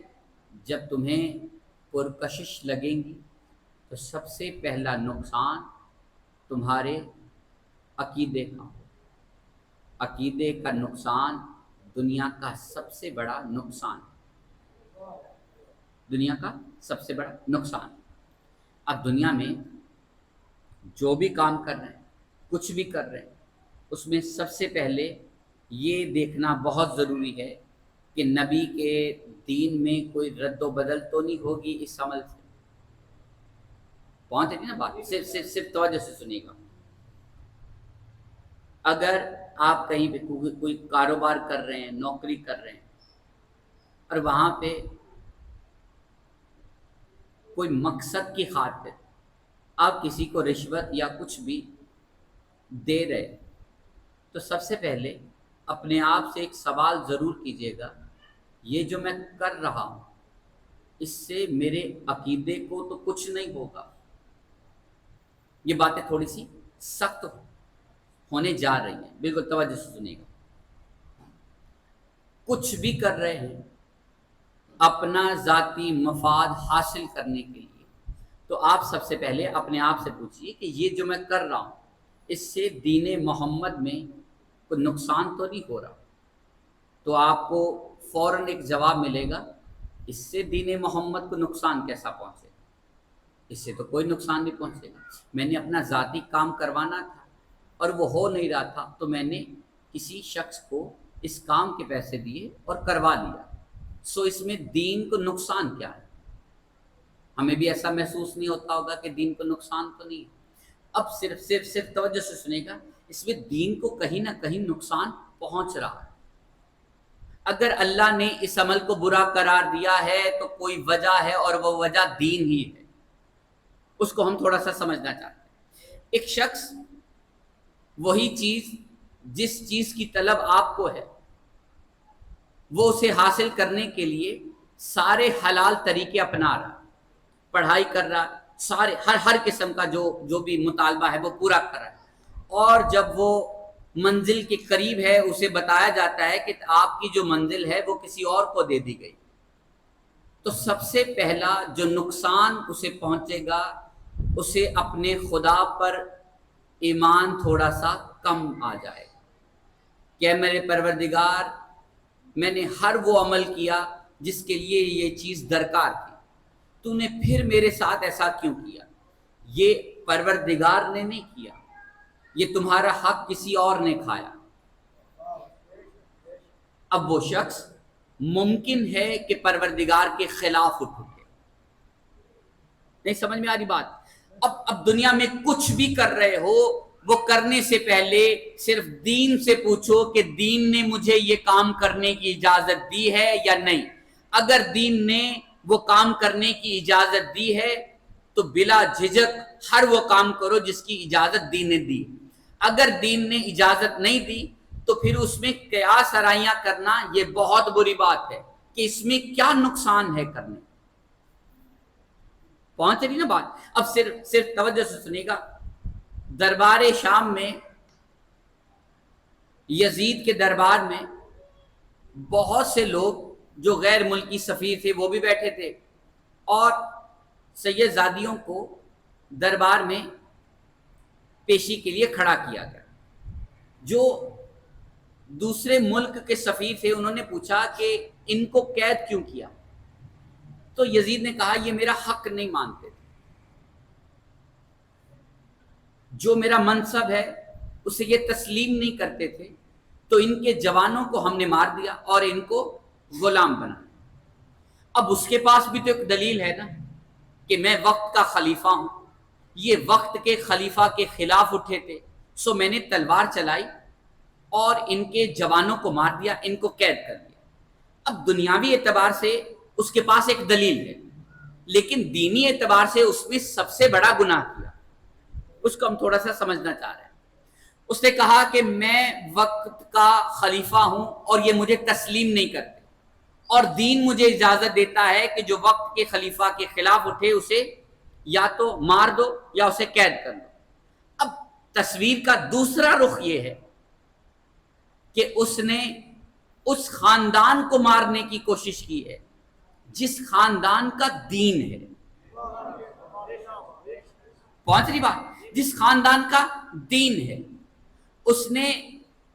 جب تمہیں پرکشش لگیں گی تو سب سے پہلا نقصان تمہارے عقیدے کا ہو۔ عقیدے کا نقصان دنیا کا سب سے بڑا نقصان، دنیا کا سب سے بڑا نقصان۔ اب دنیا میں جو بھی کام کر رہے ہیں، کچھ بھی کر رہے ہیں، اس میں سب سے پہلے یہ دیکھنا بہت ضروری ہے کہ نبی کے دین میں کوئی رد و بدل تو نہیں ہوگی اس عمل سے۔ پہنچ رہی نا بات؟ صرف توجہ سے سنیے گا۔ اگر آپ کہیں پہ کوئی کاروبار کر رہے ہیں، نوکری کر رہے ہیں، اور وہاں پہ کوئی مقصد کی خاطر آپ کسی کو رشوت یا کچھ بھی دے رہے، تو سب سے پہلے اپنے آپ سے ایک سوال ضرور کیجیے گا، یہ جو میں کر رہا ہوں اس سے میرے عقیدے کو تو کچھ نہیں ہوگا؟ یہ باتیں تھوڑی سی سخت ہونے جا رہی ہیں، بالکل توجہ سے سنیے گا۔ کچھ بھی کر رہے ہیں اپنا ذاتی مفاد حاصل کرنے کے لیے، تو آپ سب سے پہلے اپنے آپ سے پوچھئے کہ یہ جو میں کر رہا ہوں اس سے دین محمد میں کوئی نقصان تو نہیں ہو رہا؟ تو آپ کو فوراً ایک جواب ملے گا، اس سے دین محمد کو نقصان کیسا پہنچے گا؟ اس سے تو کوئی نقصان نہیں پہنچے گا۔ میں نے اپنا ذاتی کام کروانا تھا اور وہ ہو نہیں رہا تھا تو میں نے کسی شخص کو اس کام کے پیسے دیے اور کروا لیا، سو اس میں دین کو نقصان کیا ہے؟ ہمیں بھی ایسا محسوس نہیں ہوتا ہوگا کہ دین کو نقصان تو نہیں ہے۔ اب صرف توجہ سے سنے گا، اس میں دین کو کہیں نہ کہیں نقصان پہنچ رہا ہے۔ اگر اللہ نے اس عمل کو برا قرار دیا ہے تو کوئی وجہ ہے، اور وہ وجہ دین ہی ہے۔ اس کو ہم تھوڑا سا سمجھنا چاہتے ہیں۔ ایک شخص وہی چیز جس چیز کی طلب آپ کو ہے وہ اسے حاصل کرنے کے لیے سارے حلال طریقے اپنا رہا، پڑھائی کر رہا، سارے ہر قسم کا جو بھی مطالبہ ہے وہ پورا کر رہا ہے، اور جب وہ منزل کے قریب ہے اسے بتایا جاتا ہے کہ آپ کی جو منزل ہے وہ کسی اور کو دے دی گئی، تو سب سے پہلا جو نقصان اسے پہنچے گا، اسے اپنے خدا پر ایمان تھوڑا سا کم آ جائے کہ میرے پروردگار، میں نے ہر وہ عمل کیا جس کے لیے یہ چیز درکار تھی، تو نے پھر میرے ساتھ ایسا کیوں کیا؟ یہ پروردگار نے نہیں کیا، یہ تمہارا حق کسی اور نے کھایا۔ اب وہ شخص ممکن ہے کہ پروردگار کے خلاف اٹھ اٹھے۔ نہیں سمجھ میں آ رہی بات؟ اب دنیا میں کچھ بھی کر رہے ہو، وہ کرنے سے پہلے صرف دین سے پوچھو کہ دین نے مجھے یہ کام کرنے کی اجازت دی ہے یا نہیں۔ اگر دین نے وہ کام کرنے کی اجازت دی ہے تو بلا جھجک ہر وہ کام کرو جس کی اجازت دین نے دی۔ اگر دین نے اجازت نہیں دی تو پھر اس میں قیاس آرائیاں کرنا یہ بہت بری بات ہے کہ اس میں کیا نقصان ہے کرنے۔ پہنچ رہی نا بات؟ اب صرف توجہ سے سنیے گا۔ دربار شام میں، یزید کے دربار میں بہت سے لوگ جو غیر ملکی سفیر تھے وہ بھی بیٹھے تھے، اور سید زادیوں کو دربار میں پیشی کے لیے کھڑا کیا گیا۔ جو دوسرے ملک کے سفیر تھے انہوں نے پوچھا کہ ان کو قید کیوں کیا؟ تو یزید نے کہا یہ میرا حق نہیں مانتے تھے، جو میرا منصب ہے اسے یہ تسلیم نہیں کرتے تھے، تو ان کے جوانوں کو ہم نے مار دیا اور ان کو غلام بنا۔ اب اس کے پاس بھی تو ایک دلیل ہے نا کہ میں وقت کا خلیفہ ہوں، یہ وقت کے خلیفہ کے خلاف اٹھے تھے، سو میں نے تلوار چلائی اور ان کے جوانوں کو مار دیا، ان کو قید کر دیا۔ اب دنیاوی اعتبار سے اس کے پاس ایک دلیل ہے، لیکن دینی اعتبار سے اس نے سب سے بڑا گناہ کیا، اس کو ہم تھوڑا سا سمجھنا چاہ رہے ہیں۔ اس نے کہا کہ میں وقت کا خلیفہ ہوں اور یہ مجھے تسلیم نہیں کرتے، اور دین مجھے اجازت دیتا ہے کہ جو وقت کے خلیفہ کے خلاف اٹھے اسے یا تو مار دو یا اسے قید کر دو۔ اب تصویر کا دوسرا رخ یہ ہے کہ اس نے اس خاندان کو مارنے کی کوشش کی ہے جس خاندان کا دین ہے۔ پہنچ رہی بات؟ جس خاندان کا دین ہے، اس نے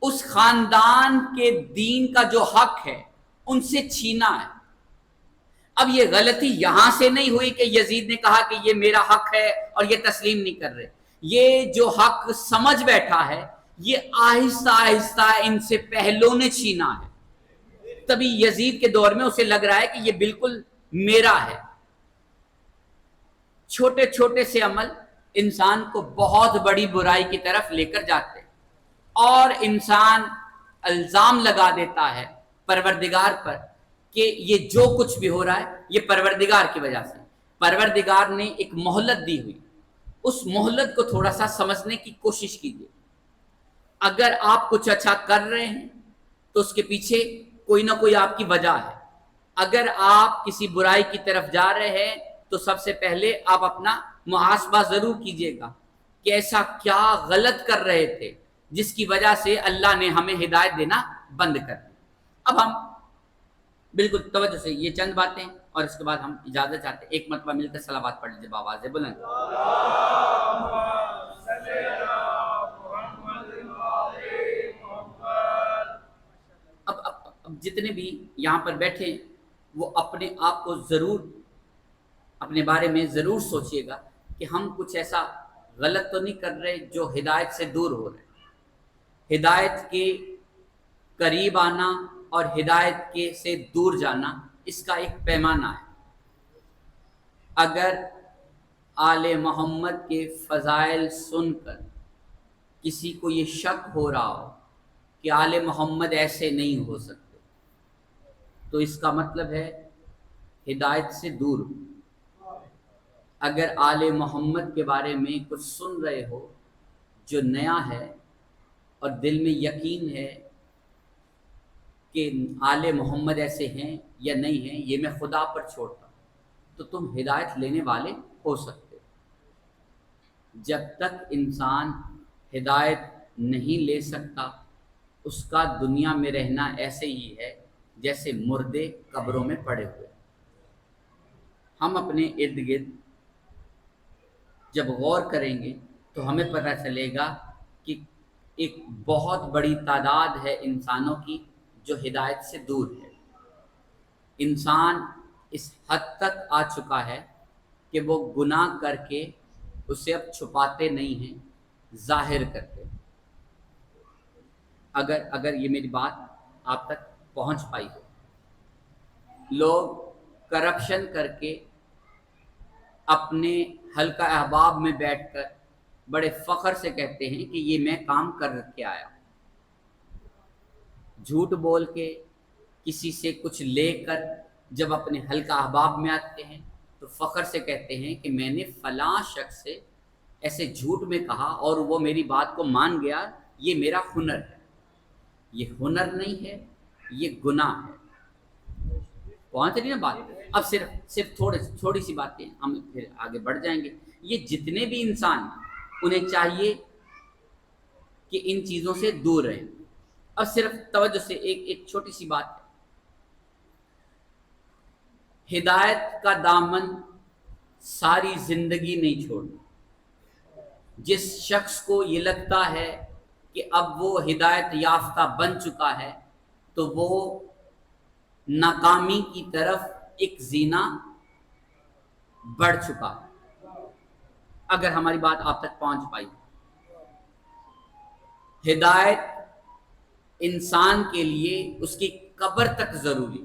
اس خاندان کے دین کا جو حق ہے ان سے چھینا ہے۔ اب یہ غلطی یہاں سے نہیں ہوئی کہ یزید نے کہا کہ یہ میرا حق ہے اور یہ تسلیم نہیں کر رہے، یہ جو حق سمجھ بیٹھا ہے یہ آہستہ آہستہ ان سے پہلوں نے چھینا ہے، تبھی یزید کے دور میں اسے لگ رہا ہے کہ یہ بالکل میرا ہے۔ چھوٹے چھوٹے سے عمل انسان کو بہت بڑی برائی کی طرف لے کر جاتے ہیں، اور انسان الزام لگا دیتا ہے پروردگار پر کہ یہ جو کچھ بھی ہو رہا ہے یہ پروردگار کی وجہ سے۔ پروردگار نے ایک مہلت دی ہوئی، اس مہلت کو تھوڑا سا سمجھنے کی کوشش کیجیے۔ اگر آپ کچھ اچھا کر رہے ہیں تو اس کے پیچھے کوئی نہ کوئی آپ کی وجہ ہے، اگر آپ کسی برائی کی طرف جا رہے ہیں تو سب سے پہلے آپ اپنا محاسبہ ضرور کیجیے گا کہ ایسا کیا غلط کر رہے تھے جس کی وجہ سے اللہ نے ہمیں ہدایت دینا بند کر دی۔ اب ہم بالکل توجہ سے یہ چند باتیں اور اس کے بعد ہم اجازت چاہتے ہیں، ایک مرتبہ مل کر صلوات پڑھ لیجیے بآواز بلند۔ اب جتنے بھی یہاں پر بیٹھے وہ اپنے آپ کو ضرور اپنے بارے میں ضرور سوچئے گا کہ ہم کچھ ایسا غلط تو نہیں کر رہے جو ہدایت سے دور ہو رہے۔ ہدایت کے قریب آنا اور ہدایت کے سے دور جانا اس کا ایک پیمانہ ہے۔ اگر آل محمد کے فضائل سن کر کسی کو یہ شک ہو رہا ہو کہ آل محمد ایسے نہیں ہو سکتے تو اس کا مطلب ہے ہدایت سے دور ہو۔ اگر آل محمد کے بارے میں کچھ سن رہے ہو جو نیا ہے اور دل میں یقین ہے کہ آل محمد ایسے ہیں یا نہیں ہیں یہ میں خدا پر چھوڑتا ہوں، تو تم ہدایت لینے والے ہو سکتے۔ جب تک انسان ہدایت نہیں لے سکتا اس کا دنیا میں رہنا ایسے ہی ہے جیسے مردے قبروں میں پڑے ہوئے۔ ہم اپنے ارد گرد جب غور کریں گے تو ہمیں پتہ چلے گا کہ ایک بہت بڑی تعداد ہے انسانوں کی جو ہدایت سے دور ہے۔ انسان اس حد تک آ چکا ہے کہ وہ گناہ کر کے اسے اب چھپاتے نہیں ہیں، ظاہر کرتے ہیں۔ اگر یہ میری بات آپ تک پہنچ پائی ہو، لوگ کرپشن کر کے اپنے حلقہ احباب میں بیٹھ کر بڑے فخر سے کہتے ہیں کہ یہ میں کام کر کے آیا، جھوٹ بول کے کسی سے کچھ لے کر جب اپنے حلقہ احباب میں آتے ہیں تو فخر سے کہتے ہیں کہ میں نے فلاں شخص سے ایسے جھوٹ میں کہا اور وہ میری بات کو مان گیا، یہ میرا ہنر ہے۔ یہ ہنر نہیں ہے، یہ گناہ ہے۔ پہنچ رہی نا بات؟ اب صرف تھوڑی سی باتیں ہم پھر آگے بڑھ جائیں گے۔ یہ جتنے بھی انسان ہیں انہیں چاہیے کہ ان چیزوں سے دور رہیں۔ اب صرف توجہ سے ایک چھوٹی سی بات ہے، ہدایت کا دامن ساری زندگی نہیں چھوڑنا. جس شخص کو یہ لگتا ہے کہ اب وہ ہدایت یافتہ بن چکا ہے تو وہ ناکامی کی طرف ایک زینہ بڑھ چکا ہے. اگر ہماری بات آپ تک پہنچ پائی. ہدایت انسان کے لیے اس کی قبر تک ضروری.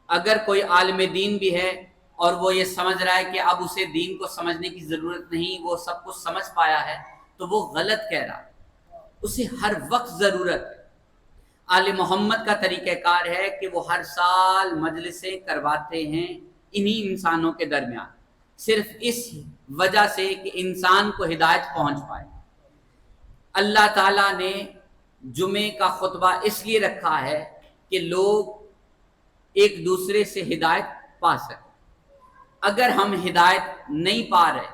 اگر کوئی عالم دین بھی ہے اور وہ یہ سمجھ رہا ہے کہ اب اسے دین کو سمجھنے کی ضرورت نہیں، وہ سب کچھ سمجھ پایا ہے، تو وہ غلط کہہ رہا ہے. اسے ہر وقت ضرورت ہے. آل محمد کا طریقہ کار ہے کہ وہ ہر سال مجلسیں کرواتے ہیں انہی انسانوں کے درمیان، صرف اس وجہ سے کہ انسان کو ہدایت پہنچ پائے. اللہ تعالیٰ نے جمعے کا خطبہ اس لیے رکھا ہے کہ لوگ ایک دوسرے سے ہدایت پا سکیں. اگر ہم ہدایت نہیں پا رہے،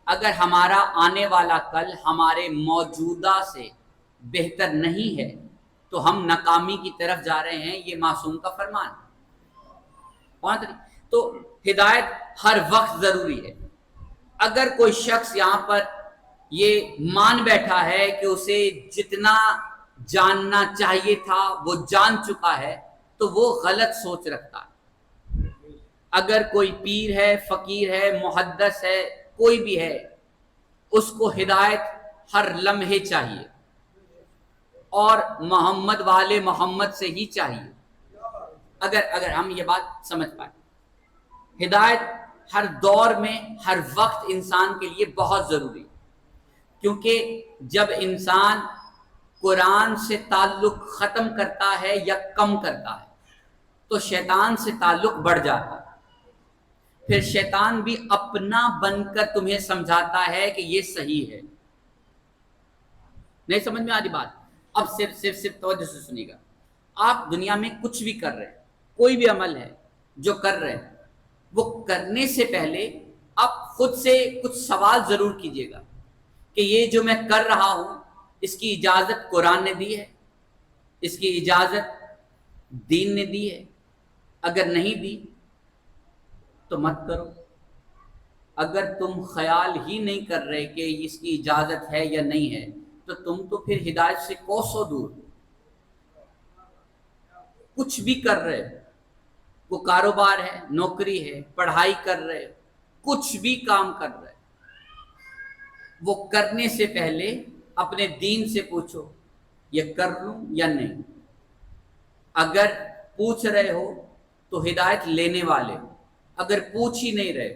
اگر ہمارا آنے والا کل ہمارے موجودہ سے بہتر نہیں ہے تو ہم ناکامی کی طرف جا رہے ہیں. یہ معصوم کا فرمان ہے. تو ہدایت ہر وقت ضروری ہے. اگر کوئی شخص یہاں پر یہ مان بیٹھا ہے کہ اسے جتنا جاننا چاہیے تھا وہ جان چکا ہے تو وہ غلط سوچ رکھتا ہے. اگر کوئی پیر ہے، فقیر ہے، محدث ہے، کوئی بھی ہے، اس کو ہدایت ہر لمحے چاہیے اور محمد والے محمد سے ہی چاہیے. اگر ہم یہ بات سمجھ پائیں، ہدایت ہر دور میں ہر وقت انسان کے لیے بہت ضروری، کیونکہ جب انسان قرآن سے تعلق ختم کرتا ہے یا کم کرتا ہے تو شیطان سے تعلق بڑھ جاتا ہے. پھر شیطان بھی اپنا بن کر تمہیں سمجھاتا ہے کہ یہ صحیح ہے. نہیں سمجھ میں آ رہی بات؟ اب صرف توجہ سے سنیے گا. آپ دنیا میں کچھ بھی کر رہے ہیں، کوئی بھی عمل ہے جو کر رہے ہیں، وہ کرنے سے پہلے آپ خود سے کچھ سوال ضرور کیجئے گا کہ یہ جو میں کر رہا ہوں اس کی اجازت قرآن نے دی ہے، اس کی اجازت دین نے دی ہے؟ اگر نہیں دی تو مت کرو. اگر تم خیال ہی نہیں کر رہے کہ اس کی اجازت ہے یا نہیں ہے تو تم تو پھر ہدایت سے کوسوں دور. کچھ بھی کر رہے ہو، وہ کاروبار ہے، نوکری ہے، پڑھائی کر رہے ہو، کچھ بھی کام کر رہے ہو، وہ کرنے سے پہلے اپنے دین سے پوچھو یہ کر لوں یا نہیں. اگر پوچھ رہے ہو تو ہدایت لینے والے ہو، اگر پوچھ ہی نہیں رہے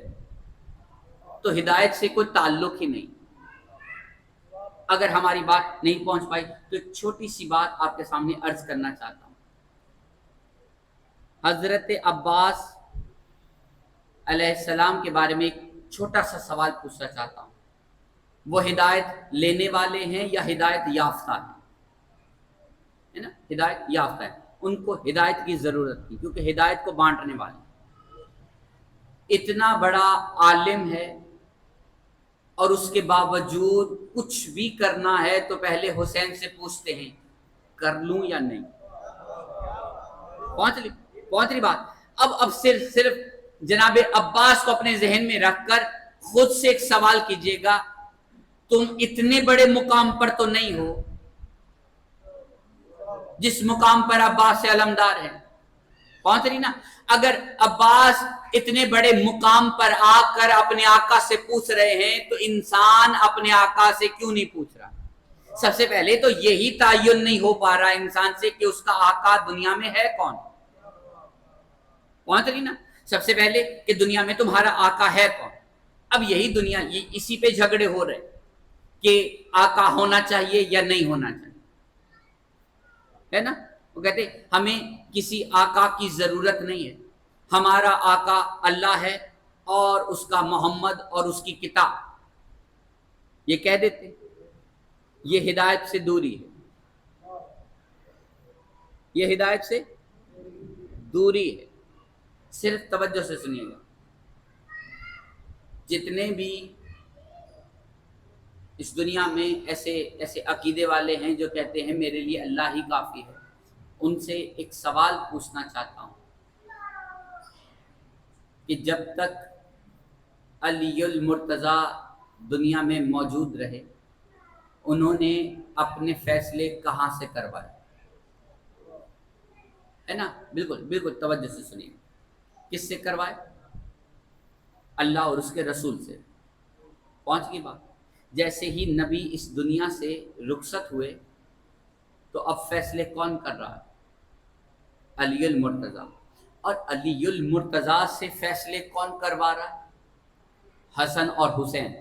تو ہدایت سے کوئی تعلق ہی نہیں. اگر ہماری بات نہیں پہنچ پائی تو ایک چھوٹی سی بات آپ کے سامنے عرض کرنا چاہتا ہوں. حضرت عباس علیہ السلام کے بارے میں ایک چھوٹا سا سوال پوچھنا چاہتا ہوں. وہ ہدایت لینے والے ہیں یا ہدایت یافتہ ہیں؟ ہے نا، ہدایت یافتہ ہے. ان کو ہدایت کی ضرورت تھی کیونکہ ہدایت کو بانٹنے والے. اتنا بڑا عالم ہے اور اس کے باوجود کچھ بھی کرنا ہے تو پہلے حسین سے پوچھتے ہیں کر لوں یا نہیں. پہنچ رہی بات؟ اب صرف جناب عباس کو اپنے ذہن میں رکھ کر خود سے ایک سوال کیجئے گا، تم اتنے بڑے مقام پر تو نہیں ہو جس مقام پر عباس سے علمدار ہے. پہنچ رہی نا؟ اگر عباس اتنے بڑے مقام پر آ کر اپنے آقا سے پوچھ رہے ہیں تو انسان اپنے آقا سے کیوں نہیں پوچھ رہا؟ سب سے پہلے تو یہی تعین نہیں ہو پا رہا انسان سے کہ اس کا آقا دنیا میں ہے کون. پہنچ رہی نا؟ سب سے پہلے کہ دنیا میں تمہارا آقا ہے کون. اب یہی دنیا اسی پہ جھگڑے ہو رہے کہ آقا ہونا چاہیے یا نہیں ہونا چاہیے، ہے نا. وہ کہتے ہمیں کسی آقا کی ضرورت نہیں ہے، ہمارا آقا اللہ ہے اور اس کا محمد اور اس کی کتاب. یہ کہہ دیتے. یہ ہدایت سے دوری ہے، یہ ہدایت سے دوری ہے. صرف توجہ سے سنیے گا. جتنے بھی اس دنیا میں ایسے عقیدے والے ہیں جو کہتے ہیں میرے لیے اللہ ہی کافی ہے، ان سے ایک سوال پوچھنا چاہتا ہوں کہ جب تک علی المرتضیٰ دنیا میں موجود رہے انہوں نے اپنے فیصلے کہاں سے کروائے؟ ہے نا؟ بالکل بالکل توجہ سے سنیے. کس سے کروائے؟ اللہ اور اس کے رسول سے. پہنچ گئی بات. جیسے ہی نبی اس دنیا سے رخصت ہوئے تو اب فیصلے کون کر رہا ہے؟ علی المرتضیٰ. اور علی المرتضیٰ سے فیصلے کون کروا رہا ہے؟ حسن اور حسین.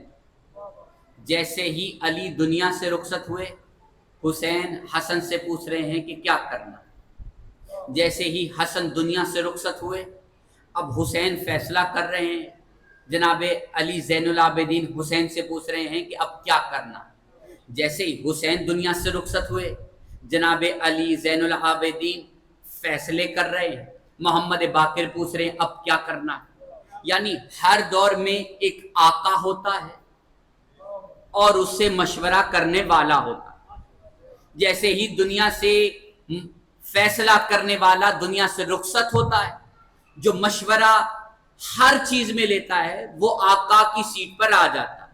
جیسے ہی علی دنیا سے رخصت ہوئے حسین حسن سے پوچھ رہے ہیں کہ کیا کرنا. جیسے ہی حسن دنیا سے رخصت ہوئے اب حسین فیصلہ کر رہے ہیں. جناب علی زین العابدین حسین سے پوچھ رہے ہیں کہ اب کیا کرنا. جیسے ہی حسین دنیا سے رخصت ہوئے جناب علی زین العابدین فیصلے کر رہے ہیں. محمد باقر پوچھ رہے ہیں اب کیا کرنا. یعنی ہر دور میں ایک آقا ہوتا ہے اور اس سے مشورہ کرنے والا ہوتا ہے. جیسے ہی دنیا سے فیصلہ کرنے والا دنیا سے رخصت ہوتا ہے جو مشورہ ہر چیز میں لیتا ہے وہ آقا کی سیٹ پر آ جاتا ہے.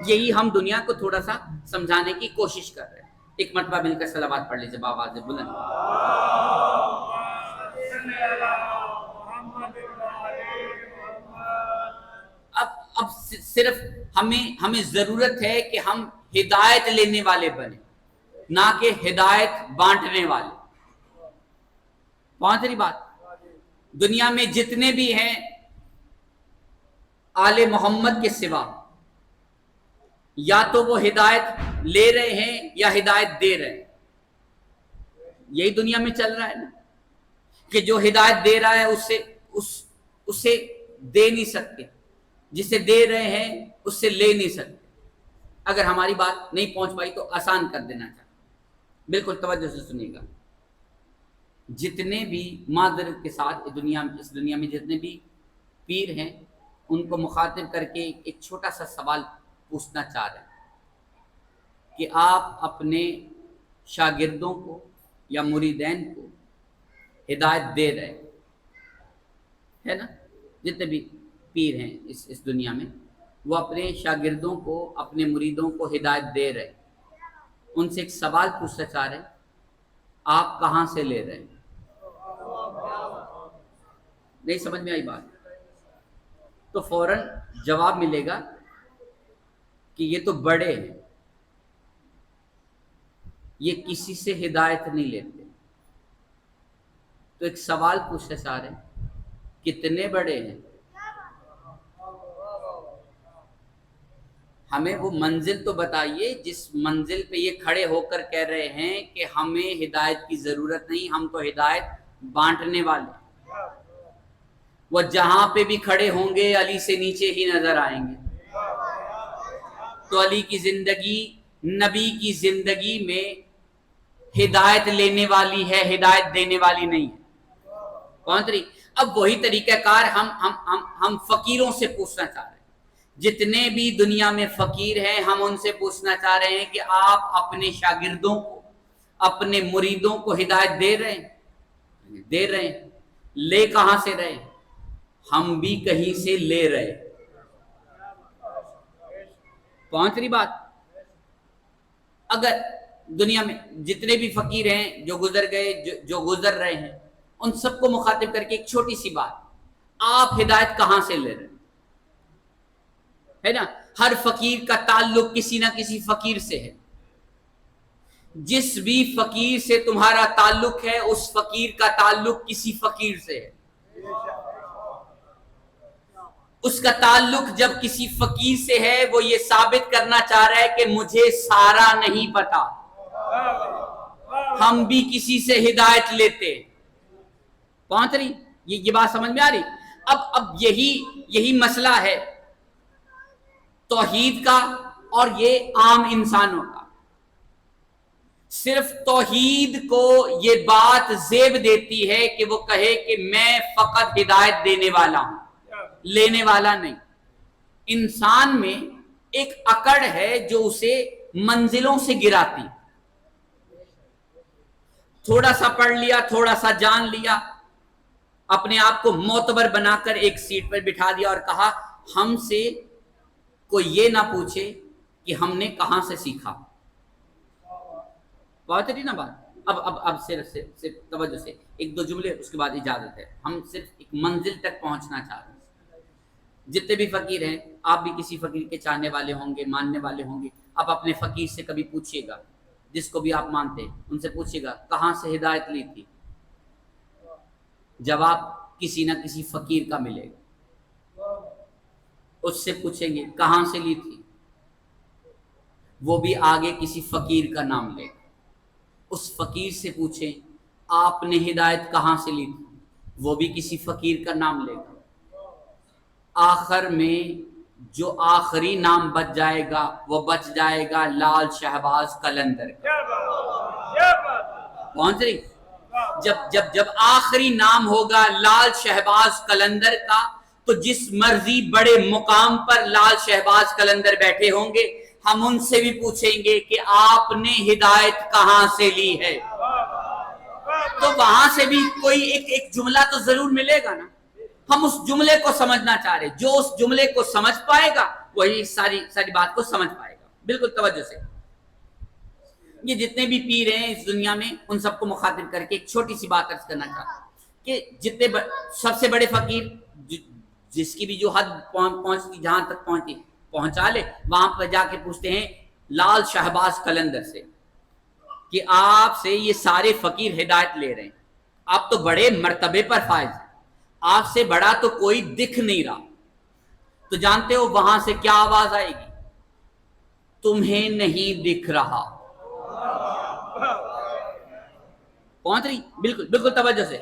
یہی ہم دنیا کو تھوڑا سا سمجھانے کی کوشش کر رہے ہیں. ایک مرتبہ مل کر صلوات پڑھ لیجیے بآواز بلند. اب صرف ہمیں ضرورت ہے کہ ہم ہدایت لینے والے بنے نہ کہ ہدایت بانٹنے والے. پہنچ رہی بات؟ دنیا میں جتنے بھی ہیں آل محمد کے سوا یا تو وہ ہدایت لے رہے ہیں یا ہدایت دے رہے ہیں. یہی دنیا میں چل رہا ہے نا کہ جو ہدایت دے رہا ہے اسے دے نہیں سکتے, جسے دے رہے ہیں اس سے لے نہیں سکتے. اگر ہماری بات نہیں پہنچ پائی تو آسان کر دینا چاہتا. بالکل توجہ سے سنیے گا. جتنے بھی معذرت کے ساتھ اس دنیا میں جتنے بھی پیر ہیں ان کو مخاطب کر کے ایک چھوٹا سا سوال پوچھنا چاہ رہے ہیں کہ آپ اپنے شاگردوں کو یا مریدین کو ہدایت دے رہے ہے نا. جتنے بھی پیر ہیں اس دنیا میں وہ اپنے شاگردوں کو اپنے مریدوں کو ہدایت دے رہے. ان سے ایک سوال پوچھنا چاہ رہے ہیں آپ کہاں سے لے رہے ہیں؟ نہیں سمجھ میں آئی بات تو فوراً جواب ملے گا کہ یہ تو بڑے ہیں, یہ کسی سے ہدایت نہیں لیتے. تو ایک سوال پوچھنا چاہ رہے ہیں کتنے بڑے ہیں؟ ہمیں وہ منزل تو بتائیے جس منزل پہ یہ کھڑے ہو کر کہہ رہے ہیں کہ ہمیں ہدایت کی ضرورت نہیں, ہم تو ہدایت بانٹنے والے. وہ جہاں پہ بھی کھڑے ہوں گے علی سے نیچے ہی نظر آئیں گے. تو علی کی زندگی نبی کی زندگی میں ہدایت لینے والی ہے, ہدایت دینے والی نہیں ہے. پہنچ رہی؟ اب وہی طریقہ کار ہم فقیروں سے پوچھنا چاہ رہے ہیں. جتنے بھی دنیا میں فقیر ہیں ہم ان سے پوچھنا چاہ رہے ہیں کہ آپ اپنے شاگردوں کو اپنے مریدوں کو ہدایت دے رہے ہیں؟ دے رہے ہیں. لے کہاں سے رہے؟ ہم بھی کہیں سے لے رہے. پہنچ رہی بات؟ اگر دنیا میں جتنے بھی فقیر ہیں جو گزر گئے جو گزر رہے ہیں ان سب کو مخاطب کر کے ایک چھوٹی سی بات, آپ ہدایت کہاں سے لے رہے ہیں؟ ہے نا, ہر فقیر کا تعلق کسی نہ کسی فقیر سے ہے. جس بھی فقیر سے تمہارا تعلق ہے اس فقیر کا تعلق کسی فقیر سے ہے. اس کا تعلق جب کسی فقیر سے ہے وہ یہ ثابت کرنا چاہ رہا ہے کہ مجھے سارا نہیں پتا, ہم بھی کسی سے ہدایت لیتے. پہنچ رہی؟ یہ بات سمجھ میں آ رہی؟ اب یہی مسئلہ ہے توحید کا اور یہ عام انسانوں کا. صرف توحید کو یہ بات زیب دیتی ہے کہ وہ کہے کہ میں فقط ہدایت دینے والا ہوں, لینے والا نہیں. انسان میں ایک اکڑ ہے جو اسے منزلوں سے گراتی. تھوڑا سا پڑھ لیا, تھوڑا سا جان لیا, اپنے آپ کو معتبر بنا کر ایک سیٹ پر بٹھا دیا اور کہا ہم سے کوئی یہ نہ پوچھے کہ ہم نے کہاں سے سیکھا. بات ہے نا بات. اب صرف توجہ سے ایک دو جملے اس کے بعد اجازت ہے. ہم صرف ایک منزل تک پہنچنا چاہ رہے ہیں. جتنے بھی فقیر ہیں آپ بھی کسی فقیر کے چاہنے والے ہوں گے, ماننے والے ہوں گے. آپ اپنے فقیر سے کبھی پوچھیے گا, جس کو بھی آپ مانتے ہیں ان سے پوچھیے گا کہاں سے ہدایت لی تھی. جواب کسی نہ کسی فقیر کا ملے گا. اس سے پوچھیں گے کہاں سے لی تھی, وہ بھی آگے کسی فقیر کا نام لے گا. اس فقیر سے پوچھیں آپ نے ہدایت کہاں سے لی تھی, وہ بھی کسی فقیر کا نام لے گا. آخر میں جو آخری نام بچ جائے گا وہ بچ جائے گا لال شہباز قلندر کا. پہنچ رہی؟ جب آخری نام ہوگا لال شہباز قلندر کا, تو جس مرضی بڑے مقام پر لال شہباز قلندر بیٹھے ہوں گے ہم ان سے بھی پوچھیں گے کہ آپ نے ہدایت کہاں سے لی ہے. تو وہاں سے بھی کوئی ایک جملہ تو ضرور ملے گا نا. ہم اس جملے کو سمجھنا چاہ رہے, جو اس جملے کو سمجھ پائے گا وہی ساری بات کو سمجھ پائے گا. بالکل توجہ سے. یہ جتنے بھی پیر ہیں اس دنیا میں ان سب کو مخاطب کر کے ایک چھوٹی سی بات عرض کرنا چاہتا ہوں کہ جتنے سب سے بڑے فقیر جس کی بھی جو حد پہنچتی جہاں تک پہنچی پہنچا لے, وہاں پر جا کے پوچھتے ہیں لال شہباز قلندر سے کہ آپ سے یہ سارے فقیر ہدایت لے رہے ہیں, آپ تو بڑے مرتبے پر فائز ہیں, آپ سے بڑا تو کوئی دکھ نہیں رہا. تو جانتے ہو وہاں سے کیا آواز آئے گی؟ تمہیں نہیں دکھ رہا. پہنچ رہی؟ بالکل بالکل توجہ سے.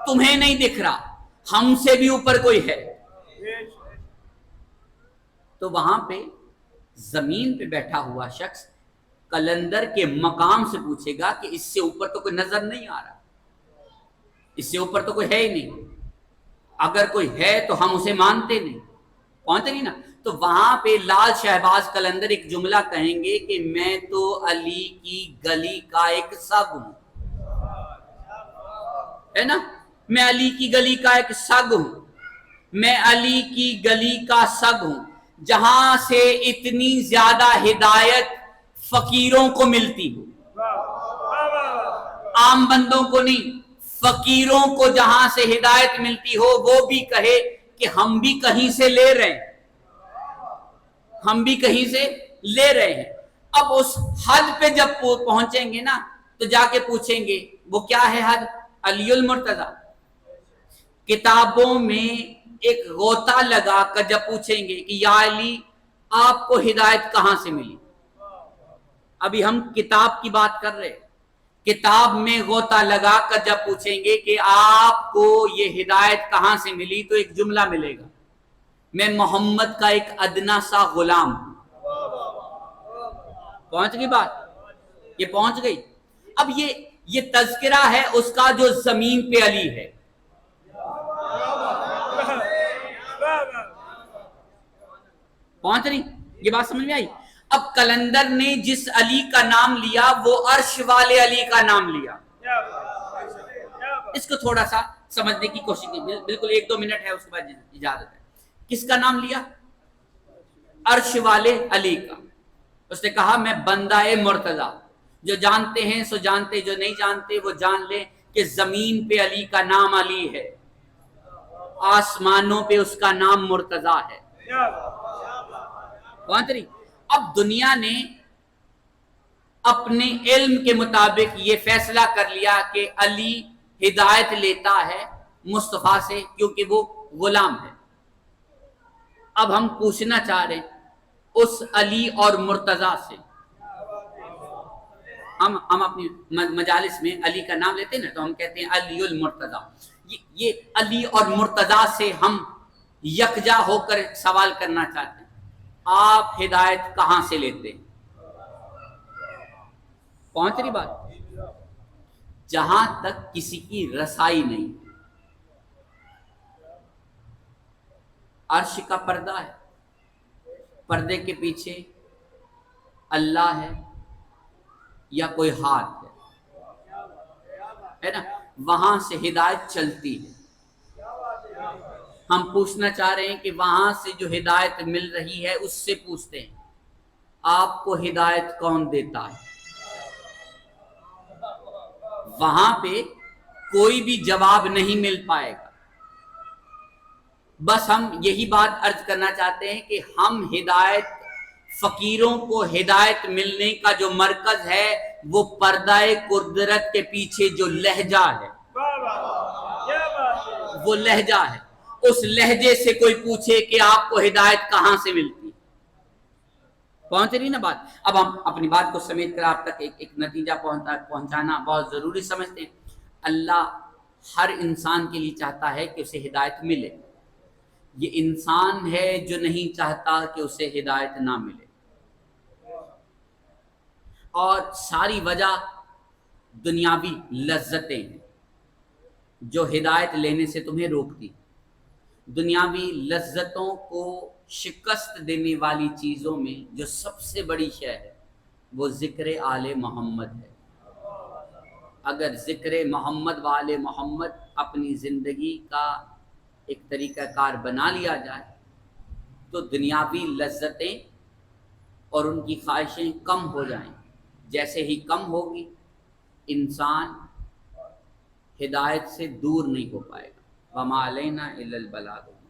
تمہیں نہیں دکھ رہا, ہم سے بھی اوپر کوئی ہے. تو وہاں پہ زمین پہ بیٹھا ہوا شخص قلندر کے مقام سے پوچھے گا کہ اس سے اوپر تو کوئی نظر نہیں آ رہا, اس سے اوپر تو کوئی ہے ہی نہیں. اگر کوئی ہے تو ہم اسے مانتے نہیں. پہنچ نہیں نا. تو وہاں پہ لال شہباز قلندر ایک جملہ کہیں گے کہ میں تو علی کی گلی کا ایک سگ ہوں, ہے نا. میں علی کی گلی کا ایک سگ ہوں, میں علی کی گلی کا سگ ہوں, جہاں سے اتنی زیادہ ہدایت فقیروں کو ملتی ہو, عام بندوں کو نہیں, فقیروں کو جہاں سے ہدایت ملتی ہو وہ بھی کہے کہ ہم بھی کہیں سے لے رہے ہیں, ہم بھی کہیں سے لے رہے ہیں. اب اس حد پہ جب پہنچیں گے نا تو جا کے پوچھیں گے وہ کیا ہے حد؟ علی المرتضی. کتابوں میں ایک غوطہ لگا کر جب پوچھیں گے کہ یا علی آپ کو ہدایت کہاں سے ملی. ابھی ہم کتاب کی بات کر رہے, کتاب میں غوطہ لگا کر جب پوچھیں گے کہ آپ کو یہ ہدایت کہاں سے ملی, تو ایک جملہ ملے گا میں محمد کا ایک ادنا سا غلام ہوں. پہنچ گئی بات؟ یہ پہنچ گئی. اب یہ تذکرہ ہے اس کا جو زمین پہ علی ہے. پہنچ رہی؟ یہ بات سمجھ میں آئی؟ اب قلندر نے جس علی کا نام لیا وہ عرش والے علی کا نام لیا. اس کو تھوڑا سا سمجھنے کی کوشش کی, بالکل 1-2 منٹ ہے اس کے بعد اجازت ہے. کس کا نام لیا؟ عرش والے علی کا. اس نے کہا میں بندہ مرتضی, جو جانتے ہیں سو جانتے, جو نہیں جانتے وہ جان لیں کہ زمین پہ علی کا نام علی ہے, آسمانوں پہ اس کا نام مرتضی ہے. پہنچ رہی؟ اب دنیا نے اپنے علم کے مطابق یہ فیصلہ کر لیا کہ علی ہدایت لیتا ہے مصطفیٰ سے کیونکہ وہ غلام ہے. اب ہم پوچھنا چاہ رہے ہیں اس علی اور مرتضی سے, ہم اپنی مجالس میں علی کا نام لیتے ہیں نا تو ہم کہتے ہیں علی المرتضی. یہ علی اور مرتضی سے ہم یکجا ہو کر سوال کرنا چاہتے ہیں آپ ہدایت کہاں سے لیتے ہیں؟ پہنچ رہی بات؟ جہاں تک کسی کی رسائی نہیں, عرش کا پردہ ہے, پردے کے پیچھے اللہ ہے یا کوئی ہاتھ ہے نا, وہاں سے ہدایت چلتی ہے. ہم پوچھنا چاہ رہے ہیں کہ وہاں سے جو ہدایت مل رہی ہے اس سے پوچھتے ہیں آپ کو ہدایت کون دیتا ہے؟ وہاں پہ کوئی بھی جواب نہیں مل پائے گا. بس ہم یہی بات عرض کرنا چاہتے ہیں کہ ہم ہدایت، فقیروں کو ہدایت ملنے کا جو مرکز ہے وہ پردہ قدرت کے پیچھے جو لہجہ ہے، وہ لہجہ ہے. اس لہجے سے کوئی پوچھے کہ آپ کو ہدایت کہاں سے ملتی، پہنچ رہی نا بات. اب ہم اپنی بات کو سمیٹ کر آپ تک ایک نتیجہ پہنچانا بہت ضروری سمجھتے ہیں. اللہ ہر انسان کے لیے چاہتا ہے کہ اسے ہدایت ملے. یہ انسان ہے جو نہیں چاہتا کہ اسے ہدایت نہ ملے. اور ساری وجہ دنیاوی لذتیں ہیں جو ہدایت لینے سے تمہیں روکتی. دنیاوی لذتوں کو شکست دینے والی چیزوں میں جو سب سے بڑی شے ہے وہ ذکر آل محمد ہے. اگر ذکر محمد و آل محمد اپنی زندگی کا ایک طریقہ کار بنا لیا جائے تو دنیاوی لذتیں اور ان کی خواہشیں کم ہو جائیں. جیسے ہی کم ہوگی انسان ہدایت سے دور نہیں ہو پائے گا. وَمَا عَلَيْنَا إِلَّا الْبَلَاغُ الْمُبِينُ.